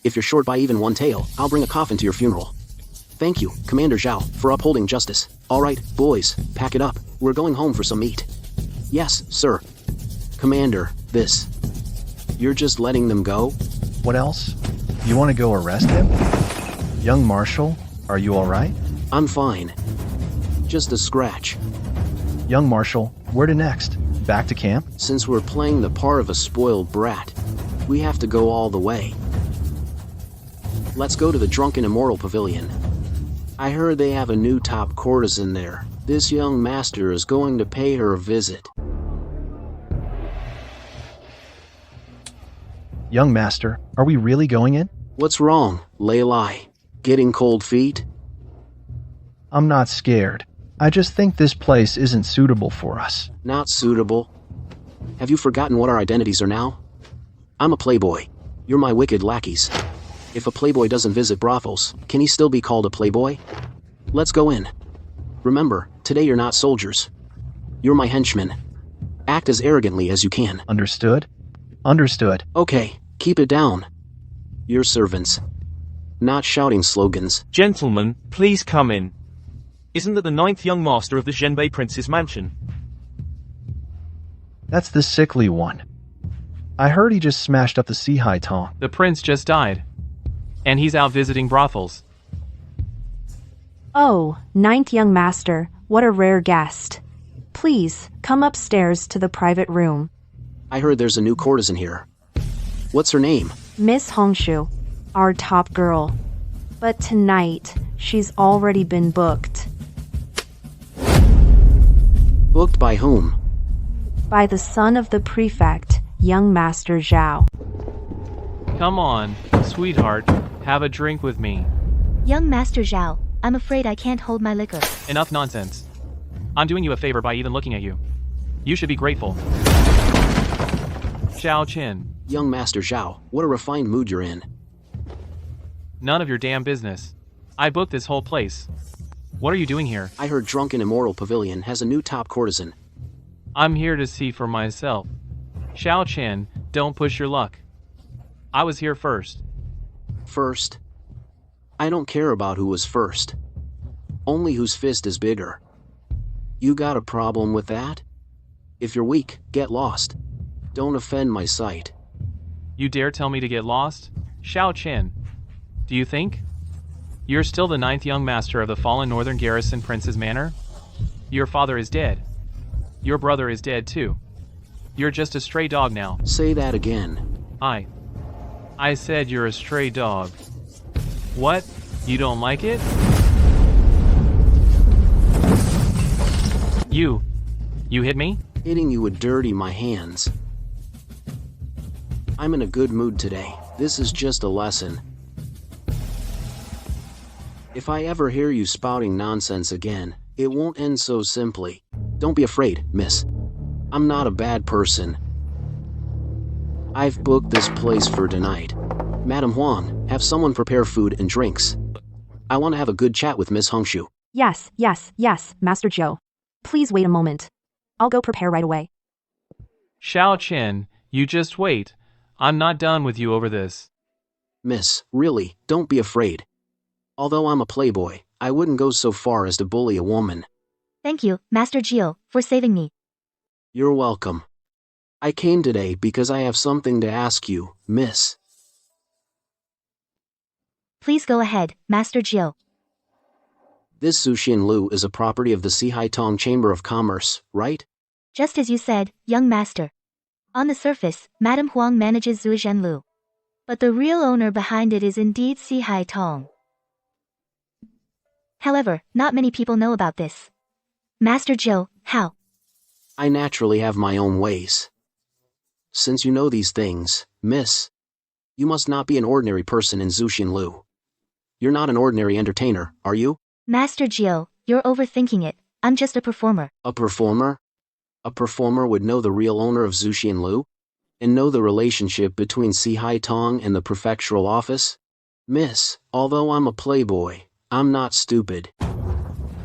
If you're short by even 1 tael, I'll bring a coffin to your funeral. Thank you, Commander Zhao, for upholding justice. All right, boys, pack it up. We're going home for some meat. Yes, sir. Commander, this. You're just letting them go?
What else? You want to go arrest him? Young Marshal, are you alright?
I'm fine. Just a scratch.
Young Marshal, where to next? Back to camp?
Since we're playing the part of a spoiled brat, we have to go all the way. Let's go to the Drunken Immortal Pavilion. I heard they have a new top courtesan there. This young master is going to pay her a visit.
Young master, are we really going in?
What's wrong, Lei Lai? Getting cold feet?
I'm not scared. I just think this place isn't suitable for us.
Not suitable? Have you forgotten what our identities are now? I'm a playboy. You're my wicked lackeys. If a playboy doesn't visit brothels, can he still be called a playboy? Let's go in. Remember, today you're not soldiers. You're my henchmen. Act as arrogantly as you can.
Understood? Understood.
Okay, keep it down. You're servants. Not shouting slogans.
Gentlemen, please come in. Isn't that the ninth young master of the Zhenbei Prince's mansion?
That's the sickly one. I heard he just smashed up the Sihai Tong.
The prince just died. And he's out visiting brothels.
Oh, ninth young master, what a rare guest. Please, come upstairs to the private room.
I heard there's a new courtesan here. What's her name?
Miss Hongshu, our top girl. But tonight, she's already been booked.
Booked by whom?
By the son of the prefect, young Master Zhao.
Come on, sweetheart, have a drink with me.
Young Master Zhao, I'm afraid I can't hold my liquor.
Enough nonsense. I'm doing you a favor by even looking at you. You should be grateful. Xiao Chen.
Young Master Zhao, what a refined mood you're in.
None of your damn business. I booked this whole place. What are you doing here?
I heard Drunken Immortal Pavilion has a new top courtesan.
I'm here to see for myself. Xiao Chen, don't push your luck. I was here first.
First? I don't care about who was first. Only whose fist is bigger. You got a problem with that? If you're weak, get lost. Don't offend my sight.
You dare tell me to get lost? Xiao Chen, do you think? You're still the ninth young master of the fallen northern garrison Prince's Manor? Your father is dead. Your brother is dead too. You're just a stray dog now.
Say that again.
I said you're a stray dog. What? You don't like it? You hit me?
Hitting you would dirty my hands. I'm in a good mood today. This is just a lesson. If I ever hear you spouting nonsense again, it won't end so simply. Don't be afraid, miss. I'm not a bad person. I've booked this place for tonight. Madam Huang, have someone prepare food and drinks. I want to have a good chat with Miss Hongshu.
Yes, Master Zhou. Please wait a moment. I'll go prepare right away.
Xiao Chen, you just wait. I'm not done with you over this.
Miss, really, don't be afraid. Although I'm a playboy, I wouldn't go so far as to bully a woman.
Thank you, Master Zhou, for saving me.
You're welcome. I came today because I have something to ask you, miss.
Please go ahead, Master Zhou.
This Zuxian Lu is a property of the Sihai Tong Chamber of Commerce, right?
Just as you said, young master. On the surface, Madame Huang manages Zuxian Lu. But the real owner behind it is indeed Sihai Tong. However, not many people know about this. Master Zhou, how?
I naturally have my own ways. Since you know these things, miss, you must not be an ordinary person in Zuxian Lu. You're not an ordinary entertainer, are you?
Master Zhou, you're overthinking it. I'm just a performer.
A performer? A performer would know the real owner of Zuxian Lu? And know the relationship between Sihai Tong and the prefectural office? Miss, although I'm a playboy, I'm not stupid.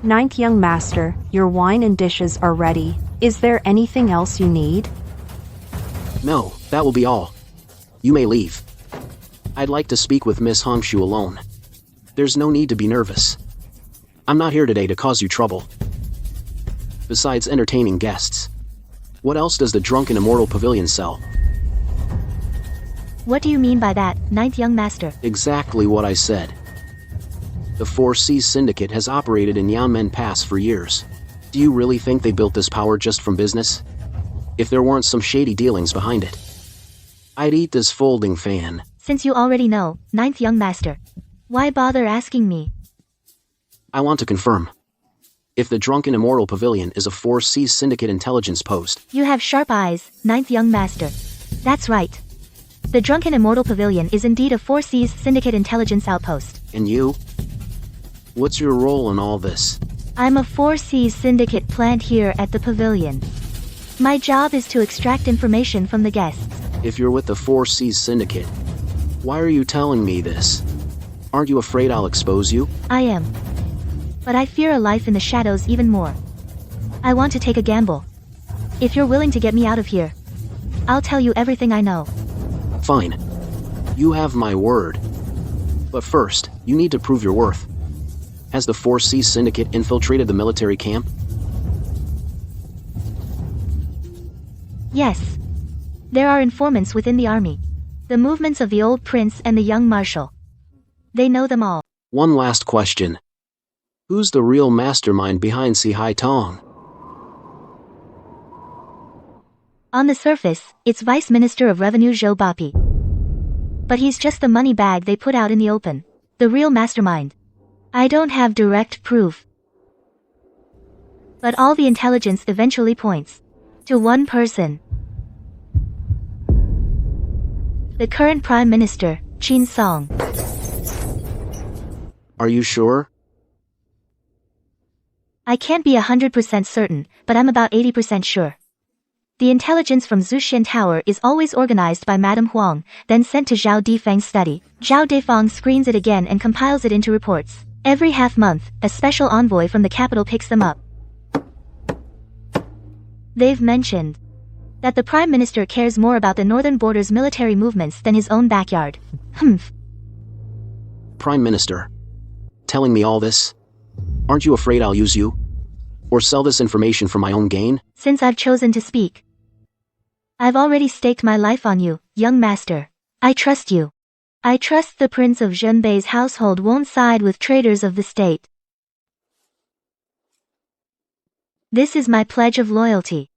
Ninth young master, your wine and dishes are ready. Is there anything else you need?
No, that will be all. You may leave. I'd like to speak with Miss Hongshu alone. There's no need to be nervous. I'm not here today to cause you trouble. Besides entertaining guests, what else does the Drunken Immortal Pavilion sell?
What do you mean by that, ninth young master?
Exactly what I said. The Four Seas Syndicate has operated in Hongmen Pass for years. Do you really think they built this power just from business? If there weren't some shady dealings behind it, I'd eat this folding fan.
Since you already know, ninth young master, why bother asking me?
I want to confirm. If the Drunken Immortal Pavilion is a Four Seas Syndicate intelligence post.
You have sharp eyes, ninth young master. That's right. The Drunken Immortal Pavilion is indeed a Four Seas Syndicate intelligence outpost.
And you? What's your role in all this?
I'm a Four Seas Syndicate plant here at the pavilion. My job is to extract information from the guests.
If you're with the Four Seas Syndicate, why are you telling me this? Aren't you afraid I'll expose you?
I am. But I fear a life in the shadows even more. I want to take a gamble. If you're willing to get me out of here, I'll tell you everything I know.
Fine. You have my word. But first, you need to prove your worth. Has the Four Seas Syndicate infiltrated the military camp?
Yes. There are informants within the army. The movements of the old prince and the young marshal. They know them all.
One last question. Who's the real mastermind behind Sihai Tong?
On the surface, it's Vice Minister of Revenue Zhou Bapi. But he's just the money bag they put out in the open. The real mastermind. I don't have direct proof. But all the intelligence eventually points to one person. The current Prime Minister, Qin Song.
Are you sure?
I can't be 100% certain, but I'm about 80% sure. The intelligence from Zuxian Tower is always organized by Madame Huang, then sent to Zhao Difang's study. Zhao Difang screens it again and compiles it into reports. Every half-month, a special envoy from the capital picks them up. They've mentioned that the Prime Minister cares more about the northern border's military movements than his own backyard.
Prime Minister, telling me all this? Aren't you afraid I'll use you? Or sell this information for my own gain?
Since I've chosen to speak, I've already staked my life on you, young master. I trust you. I trust the Prince of Zhenbei's household won't side with traitors of the state. This is my pledge of loyalty.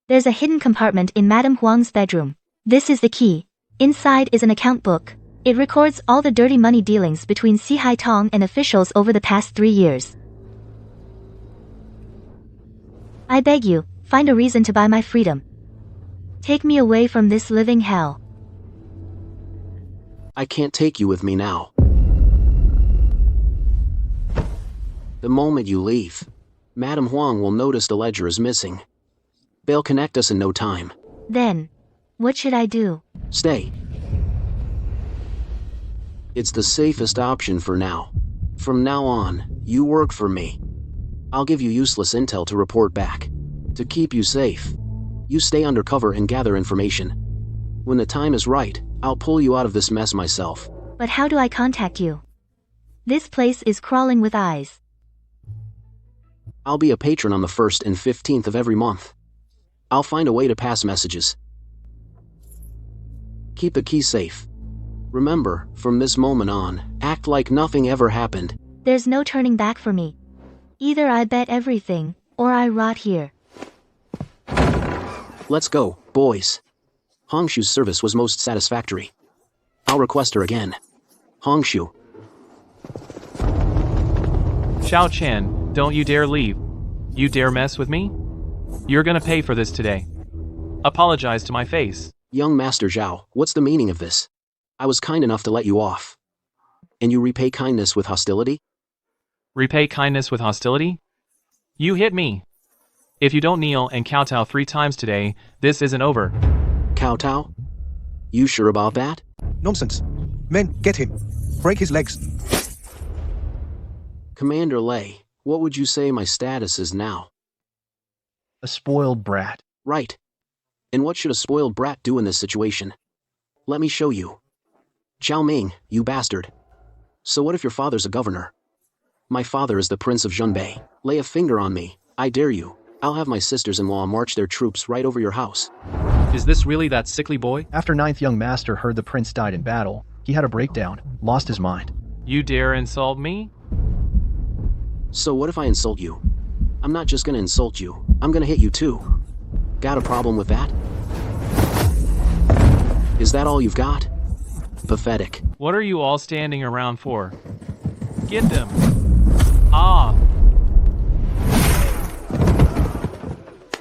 There's a hidden compartment in Madame Huang's bedroom. This is the key. Inside is an account book. It records all the dirty money dealings between Si Haitong and officials over the past 3 years. I beg you, find a reason to buy my freedom. Take me away from this living hell.
I can't take you with me now. The moment you leave, Madame Huang will notice the ledger is missing. They'll connect us in no time.
Then, what should I do?
Stay. It's the safest option for now. From now on, you work for me. I'll give you useless intel to report back. To keep you safe, you stay undercover and gather information. When the time is right, I'll pull you out of this mess myself.
But how do I contact you? This place is crawling with eyes.
I'll be a patron on the 1st and 15th of every month. I'll find a way to pass messages. Keep the key safe. Remember, from this moment on, act like nothing ever happened.
There's no turning back for me. Either I bet everything, or I rot here.
Let's go, boys. Hongshu's service was most satisfactory. I'll request her again. Hongshu.
Xiao Chen, don't you dare leave. You dare mess with me? You're gonna pay for this today. Apologize to my face.
Young Master Zhao, what's the meaning of this? I was kind enough to let you off. And you repay kindness with hostility?
Repay kindness with hostility? You hit me. If you don't kneel and kowtow 3 times today, this isn't over.
Kowtow? You sure about that?
Nonsense. Men, get him. Break his legs.
Commander Lei, what would you say my status is now?
A spoiled brat.
Right. And what should a spoiled brat do in this situation? Let me show you. Zhao Ming, you bastard. So what if your father's a governor? My father is the Prince of Zhonbei. Lay a finger on me, I dare you. I'll have my sisters-in-law march their troops right over your house.
Is this really that sickly boy?
After 9th young master heard the prince died in battle, he had a breakdown, lost his mind.
You dare insult me?
So what if I insult you? I'm not just gonna insult you, I'm gonna hit you too. Got a problem with that? Is that all you've got? Pathetic.
What are you all standing around for? Get them. Ah.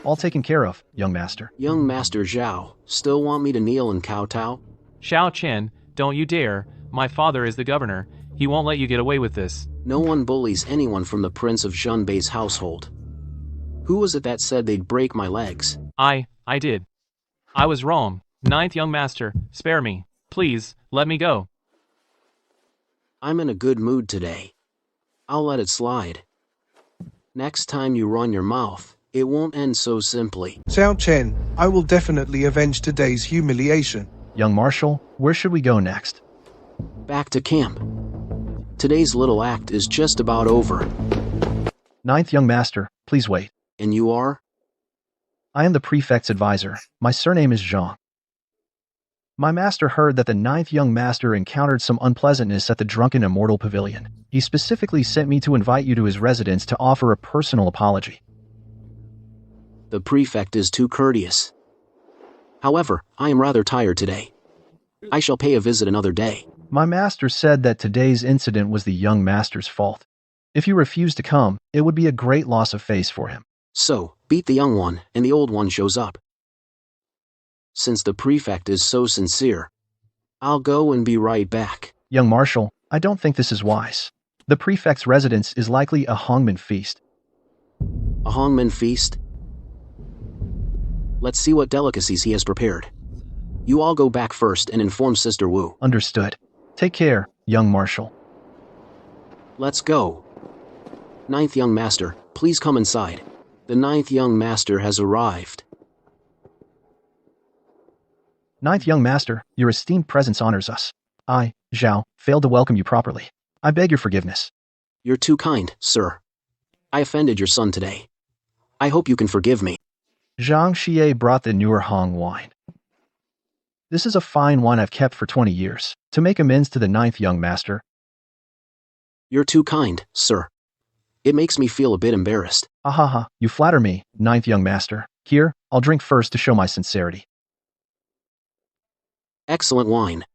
All taken care of, young master.
Young Master Zhao, still want me to kneel and kowtow?
Xiao Chen, don't you dare. My father is the governor. He won't let you get away with this.
No one bullies anyone from the Prince of Zhonbei's household. Who was it that said they'd break my legs?
I did. I was wrong. 9th young master, spare me. Please, let me go.
I'm in a good mood today. I'll let it slide. Next time you run your mouth, it won't end so simply.
Xiao Chen, I will definitely avenge today's humiliation.
Young Marshal, where should we go next?
Back to camp. Today's little act is just about over.
9th young master, please wait.
And you are?
I am the prefect's advisor. My surname is Zhang. My master heard that the 9th young master encountered some unpleasantness at the Drunken Immortal Pavilion. He specifically sent me to invite you to his residence to offer a personal apology.
The prefect is too courteous. However, I am rather tired today. I shall pay a visit another day.
My master said that today's incident was the young master's fault. If you refuse to come, it would be a great loss of face for him.
So, beat the young one, and the old one shows up. Since the prefect is so sincere, I'll go and be right back.
Young Marshal, I don't think this is wise. The prefect's residence is likely a Hongmen Feast.
A Hongmen Feast? Let's see what delicacies he has prepared. You all go back first and inform Sister Wu.
Understood. Take care, young Marshal.
Let's go. 9th young master, please come inside. The 9th young master has arrived.
9th young master, your esteemed presence honors us. I, Zhao, failed to welcome you properly. I beg your forgiveness.
You're too kind, sir. I offended your son today. I hope you can forgive me.
Zhang Xie brought the newer Hong wine. This is a fine wine I've kept for 20 years, to make amends to the 9th young master.
You're too kind, sir. It makes me feel a bit embarrassed.
Ha, you flatter me, 9th young master. Here, I'll drink first to show my sincerity.
Excellent wine.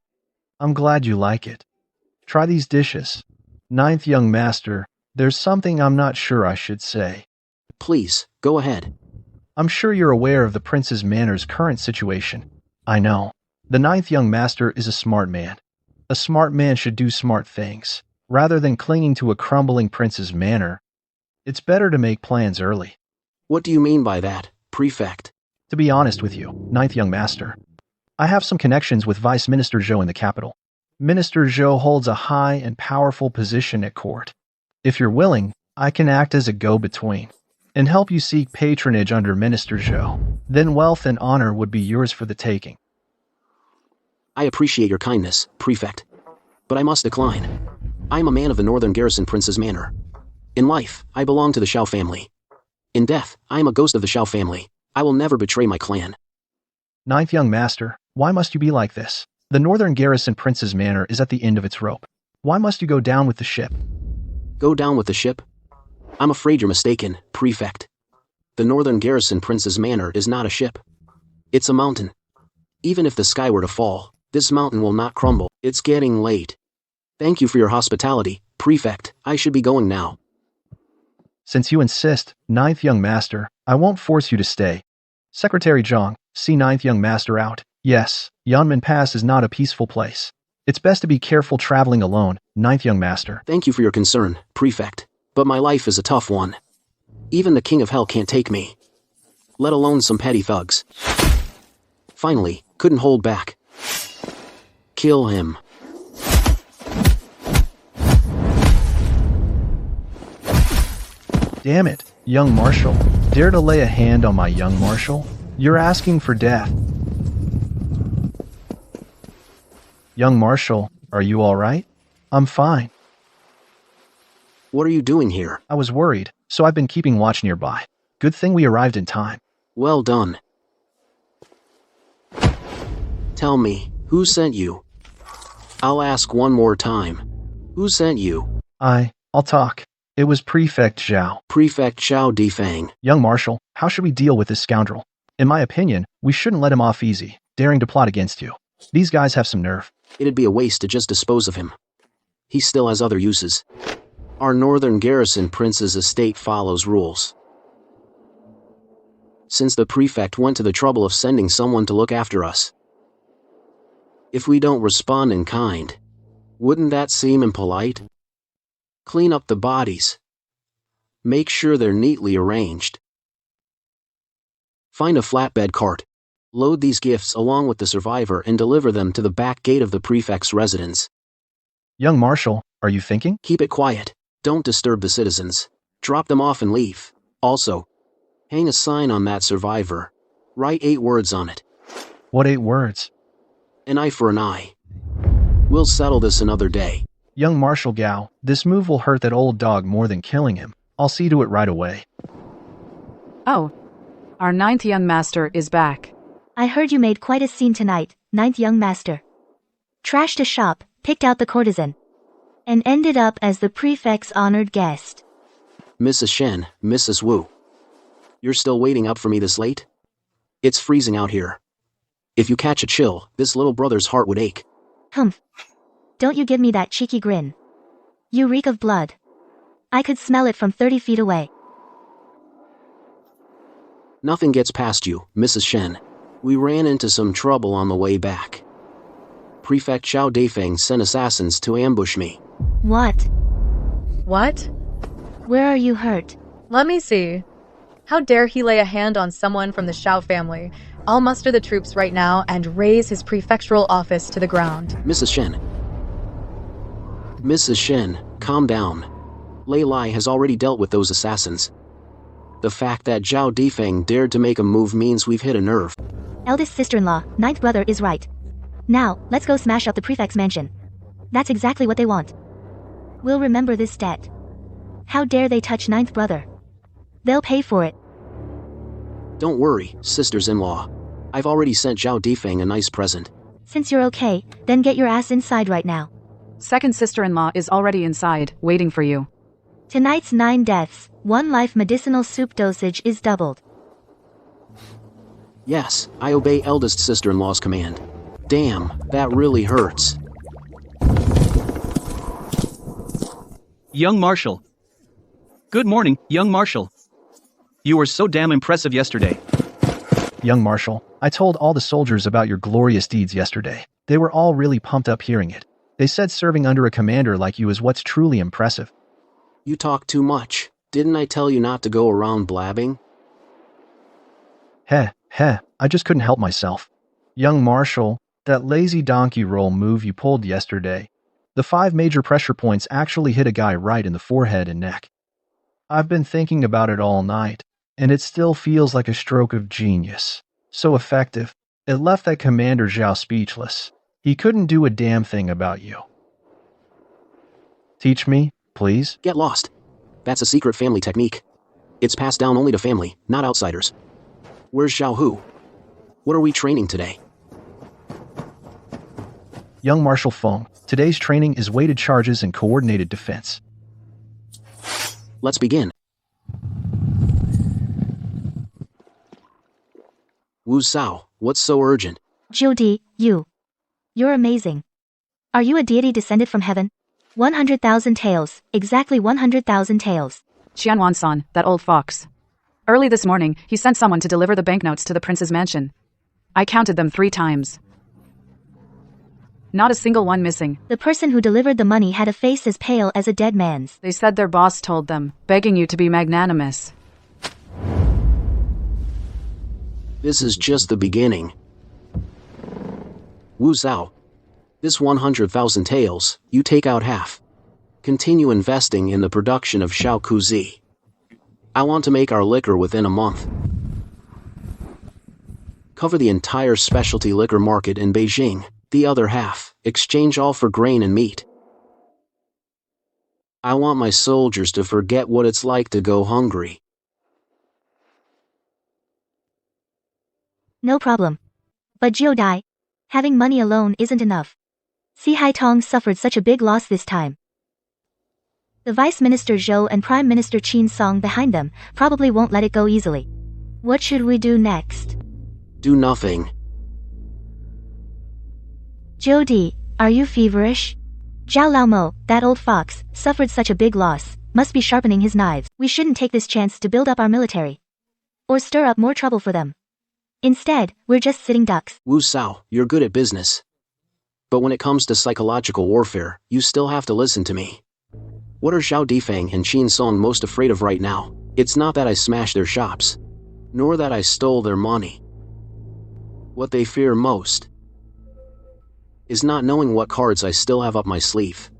I'm glad you like it. Try these dishes. Ninth young master, there's something I'm not sure I should say.
Please, go ahead.
I'm sure you're aware of the Prince's Manor's current situation. I know. The ninth young master is a smart man. A smart man should do smart things. Rather than clinging to a crumbling Prince's Manor, it's better to make plans early.
What do you mean by that, prefect?
To be honest with you, ninth young master, I have some connections with Vice Minister Zhou in the capital. Minister Zhou holds a high and powerful position at court. If you're willing, I can act as a go-between and help you seek patronage under Minister Zhou. Then wealth and honor would be yours for the taking.
I appreciate your kindness, prefect, but I must decline. I am a man of the Northern Garrison Prince's Manor. In life, I belong to the Xiao family. In death, I am a ghost of the Xiao family. I will never betray my clan.
Ninth young master, why must you be like this? The Northern Garrison Prince's Manor is at the end of its rope. Why must you go down with the ship?
Go down with the ship? I'm afraid you're mistaken, prefect. The Northern Garrison Prince's Manor is not a ship. It's a mountain. Even if the sky were to fall, this mountain will not crumble. It's getting late. Thank you for your hospitality, prefect. I should be going now.
Since you insist, ninth young master, I won't force you to stay. Secretary Zhang, see ninth young master out. Yes, Yanmen Pass is not a peaceful place. It's best to be careful traveling alone, ninth young master.
Thank you for your concern, prefect. But my life is a tough one. Even the King of Hell can't take me. Let alone some petty thugs. Finally, couldn't hold back. Kill him.
Damn it, young marshal. Dare to lay a hand on my young marshal? You're asking for death. Young marshal, are you all right? I'm fine.
What are you doing here?
I was worried, so I've been keeping watch nearby. Good thing we arrived in time.
Well done. Tell me, who sent you? I'll ask one more time. Who sent you?
I'll talk. It was Prefect Xiao.
Prefect Xiao Difang.
Young marshal, how should we deal with this scoundrel? In my opinion, we shouldn't let him off easy, daring to plot against you. These guys have some nerve.
It'd be a waste to just dispose of him. He still has other uses. Our Northern Garrison Prince's estate follows rules. Since the prefect went to the trouble of sending someone to look after us. If we don't respond in kind, wouldn't that seem impolite? Clean up the bodies. Make sure they're neatly arranged. Find a flatbed cart. Load these gifts along with the survivor and deliver them to the back gate of the prefect's residence.
Young marshal, are you thinking?
Keep it quiet. Don't disturb the citizens. Drop them off and leave. Also, hang a sign on that survivor. Write 8 words on it.
What 8 words?
An eye for an eye. We'll settle this another day.
Young Marshal Gao, this move will hurt that old dog more than killing him. I'll see to it right away.
Oh, our ninth young master is back.
I heard you made quite a scene tonight, ninth young master. Trashed a shop, picked out the courtesan, and ended up as the prefect's honored guest.
Mrs. Shen, Mrs. Wu. You're still waiting up for me this late? It's freezing out here. If you catch a chill, this little brother's heart would ache.
Humph. Don't you give me that cheeky grin. You reek of blood. I could smell it from 30 feet away.
Nothing gets past you, Mrs. Shen. We ran into some trouble on the way back. Prefect Xiao Deifeng sent assassins to ambush me.
What?
What?
Where are you hurt?
Let me see. How dare he lay a hand on someone from the Xiao family? I'll muster the troops right now and raise his prefectural office to the ground.
Mrs. Shen. Mrs. Shen, calm down. Lei Lai has already dealt with those assassins. The fact that Zhao Difeng dared to make a move means we've hit a nerve.
Eldest sister-in-law, ninth brother is right. Now, let's go smash up the prefect's mansion. That's exactly what they want. We'll remember this debt. How dare they touch ninth brother? They'll pay for it.
Don't worry, sisters-in-law. I've already sent Zhao Difeng a nice present.
Since you're okay, then get your ass inside right now.
Second sister-in-law is already inside, waiting for you.
Tonight's 9 deaths, 1 life medicinal soup dosage is doubled.
Yes, I obey eldest sister-in-law's command. Damn, that really hurts.
Young Marshal. Good morning, young Marshal. You were so damn impressive yesterday.
Young Marshal, I told all the soldiers about your glorious deeds yesterday. They were all really pumped up hearing it. They said serving under a commander like you is what's truly impressive.
You talk too much. Didn't I tell you not to go around blabbing?
Heh, I just couldn't help myself. Young Marshal, that lazy donkey roll move you pulled yesterday. The 5 major pressure points actually hit a guy right in the forehead and neck. I've been thinking about it all night, and it still feels like a stroke of genius. So effective, it left that Commander Xiao speechless. He couldn't do a damn thing about you. Teach me, please?
Get lost. That's a secret family technique. It's passed down only to family, not outsiders. Where's Xiao Hu? What are we training today?
Young Marshal Feng, today's training is weighted charges and coordinated defense.
Let's begin. Wu Sao, what's so urgent?
Jiudi, you're amazing. Are you a deity descended from heaven? 100,000 taels, exactly 100,000 taels.
Qianwan-san, that old fox. Early this morning, he sent someone to deliver the banknotes to the prince's mansion. I counted them 3 times. Not a single one missing.
The person who delivered the money had a face as pale as a dead man's.
They said their boss told them, begging you to be magnanimous.
This is just the beginning. Wu Zhao. This 100,000 taels, you take out half. Continue investing in the production of Xiao Kuzi. I want to make our liquor within a month. Cover the entire specialty liquor market in Beijing. The other half, exchange all for grain and meat. I want my soldiers to forget what it's like to go hungry.
No problem. But Jiudai, having money alone isn't enough. Si Haitong suffered such a big loss this time. The Vice Minister Zhou and Prime Minister Qin Song behind them probably won't let it go easily. What should we do next?
Do nothing.
Jiudi, are you feverish? Zhao Laomo, that old fox, suffered such a big loss, must be sharpening his knives. We shouldn't take this chance to build up our military. Or stir up more trouble for them. Instead, we're just sitting ducks.
Wu Sao, you're good at business. But when it comes to psychological warfare, you still have to listen to me. What are Zhao Difang and Qin Song most afraid of right now? It's not that I smashed their shops, nor that I stole their money. What they fear most is not knowing what cards I still have up my sleeve.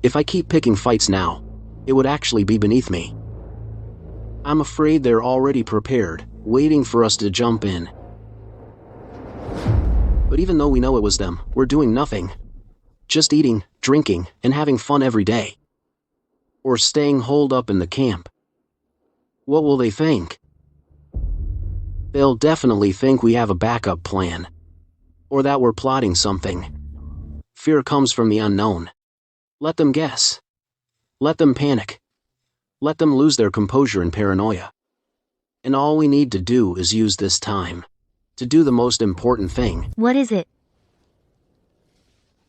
If I keep picking fights now, it would actually be beneath me. I'm afraid they're already prepared, waiting for us to jump in. But even though we know it was them, we're doing nothing. Just eating, drinking, and having fun every day. Or staying holed up in the camp. What will they think? They'll definitely think we have a backup plan. Or that we're plotting something. Fear comes from the unknown. Let them guess. Let them panic. Let them lose their composure and paranoia. And all we need to do is use this time to do the most important thing.
What is it?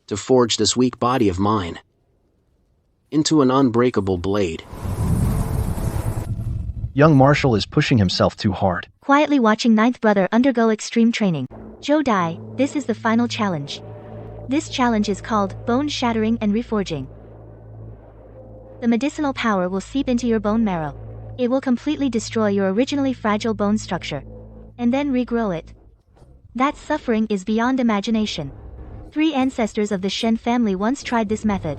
To forge this weak body of mine into an unbreakable blade.
Young Marshal is pushing himself too hard.
Quietly watching ninth brother undergo extreme training. Zhou Dai, this is the final challenge. This challenge is called bone shattering and reforging. The medicinal power will seep into your bone marrow. It will completely destroy your originally fragile bone structure, and then regrow it. That suffering is beyond imagination. 3 ancestors of the Shen family once tried this method.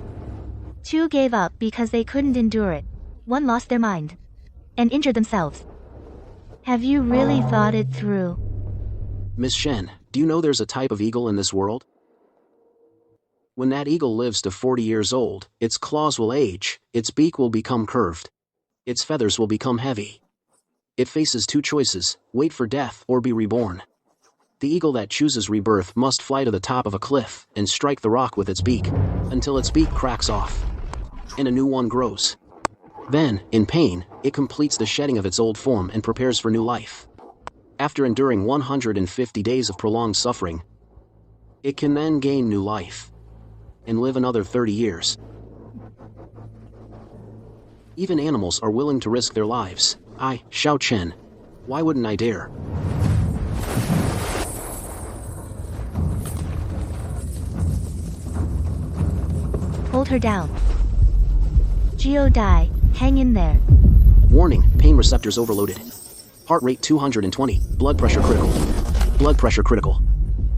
2 gave up because they couldn't endure it. 1 lost their mind and injured themselves. Have you really thought it through?
Miss Shen, do you know there's a type of eagle in this world? When that eagle lives to 40 years old, its claws will age, its beak will become curved, its feathers will become heavy. It faces 2 choices, wait for death or be reborn. The eagle that chooses rebirth must fly to the top of a cliff and strike the rock with its beak, until its beak cracks off, and a new one grows. Then, in pain, it completes the shedding of its old form and prepares for new life. After enduring 150 days of prolonged suffering, it can then gain new life and live another 30 years. Even animals are willing to risk their lives. I, Xiao Chen. Why wouldn't I dare?
Hold her down. Geo Dai, hang in there.
Warning, pain receptors overloaded. Heart rate 220, blood pressure critical. Blood pressure critical.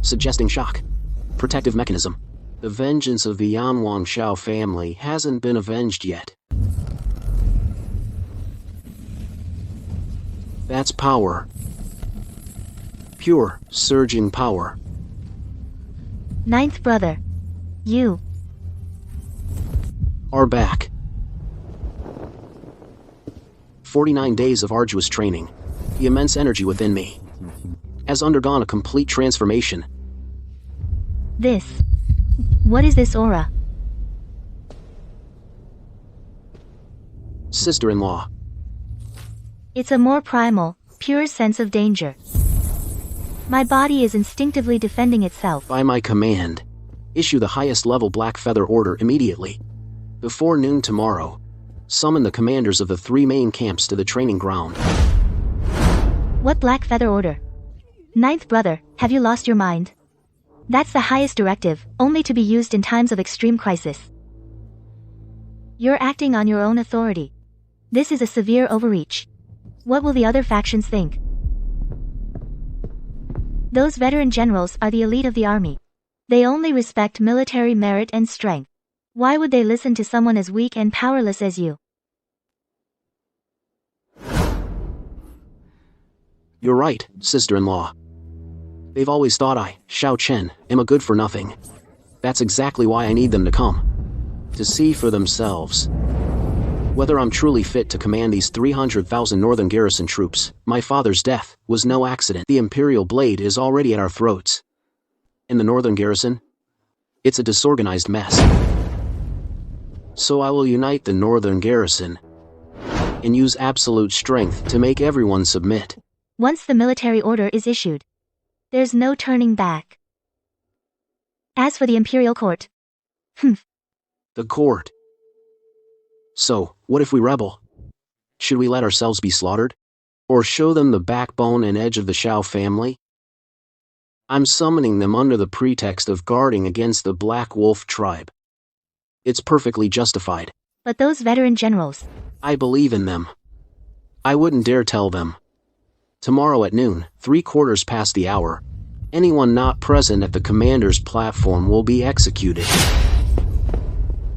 Suggesting shock. Protective mechanism. The vengeance of the Yanwang Xiao family hasn't been avenged yet. That's power. Pure, surging power.
Ninth brother. You
are back. 49 days of arduous training. The immense energy within me has undergone a complete transformation.
What is this aura?
Sister-in-law.
It's a more primal, pure sense of danger. My body is instinctively defending itself.
By my command, issue the highest level Black Feather order immediately. Before noon tomorrow, summon the commanders of the 3 main camps to the training ground.
What Black Feather order? Ninth brother, have you lost your mind? That's the highest directive, only to be used in times of extreme crisis. You're acting on your own authority. This is a severe overreach. What will the other factions think? Those veteran generals are the elite of the army. They only respect military merit and strength. Why would they listen to someone as weak and powerless as you?
You're right, sister-in-law. They've always thought I, Xiao Chen, am a good-for-nothing. That's exactly why I need them to come. To see for themselves. Whether I'm truly fit to command these 300,000 northern garrison troops. My father's death was no accident. The Imperial Blade is already at our throats. In the northern garrison, it's a disorganized mess. So I will unite the northern garrison and use absolute strength to make everyone submit.
Once the military order is issued, there's no turning back. As for the Imperial Court,
The court. So, what if we rebel? Should we let ourselves be slaughtered? Or show them the backbone and edge of the Xiao family? I'm summoning them under the pretext of guarding against the Black Wolf tribe. It's perfectly justified.
But those veteran generals.
I believe in them. I wouldn't dare tell them. Tomorrow at noon, 3/4 past the hour, anyone not present at the commander's platform will be executed.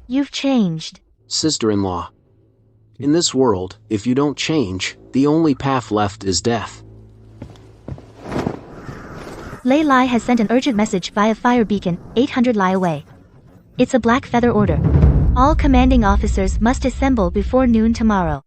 You've changed.
Sister-in-law. In this world, if you don't change, the only path left is death.
Lei Lai has sent an urgent message via fire beacon, 800 li away. It's a Black Feather order. All commanding officers must assemble before noon tomorrow.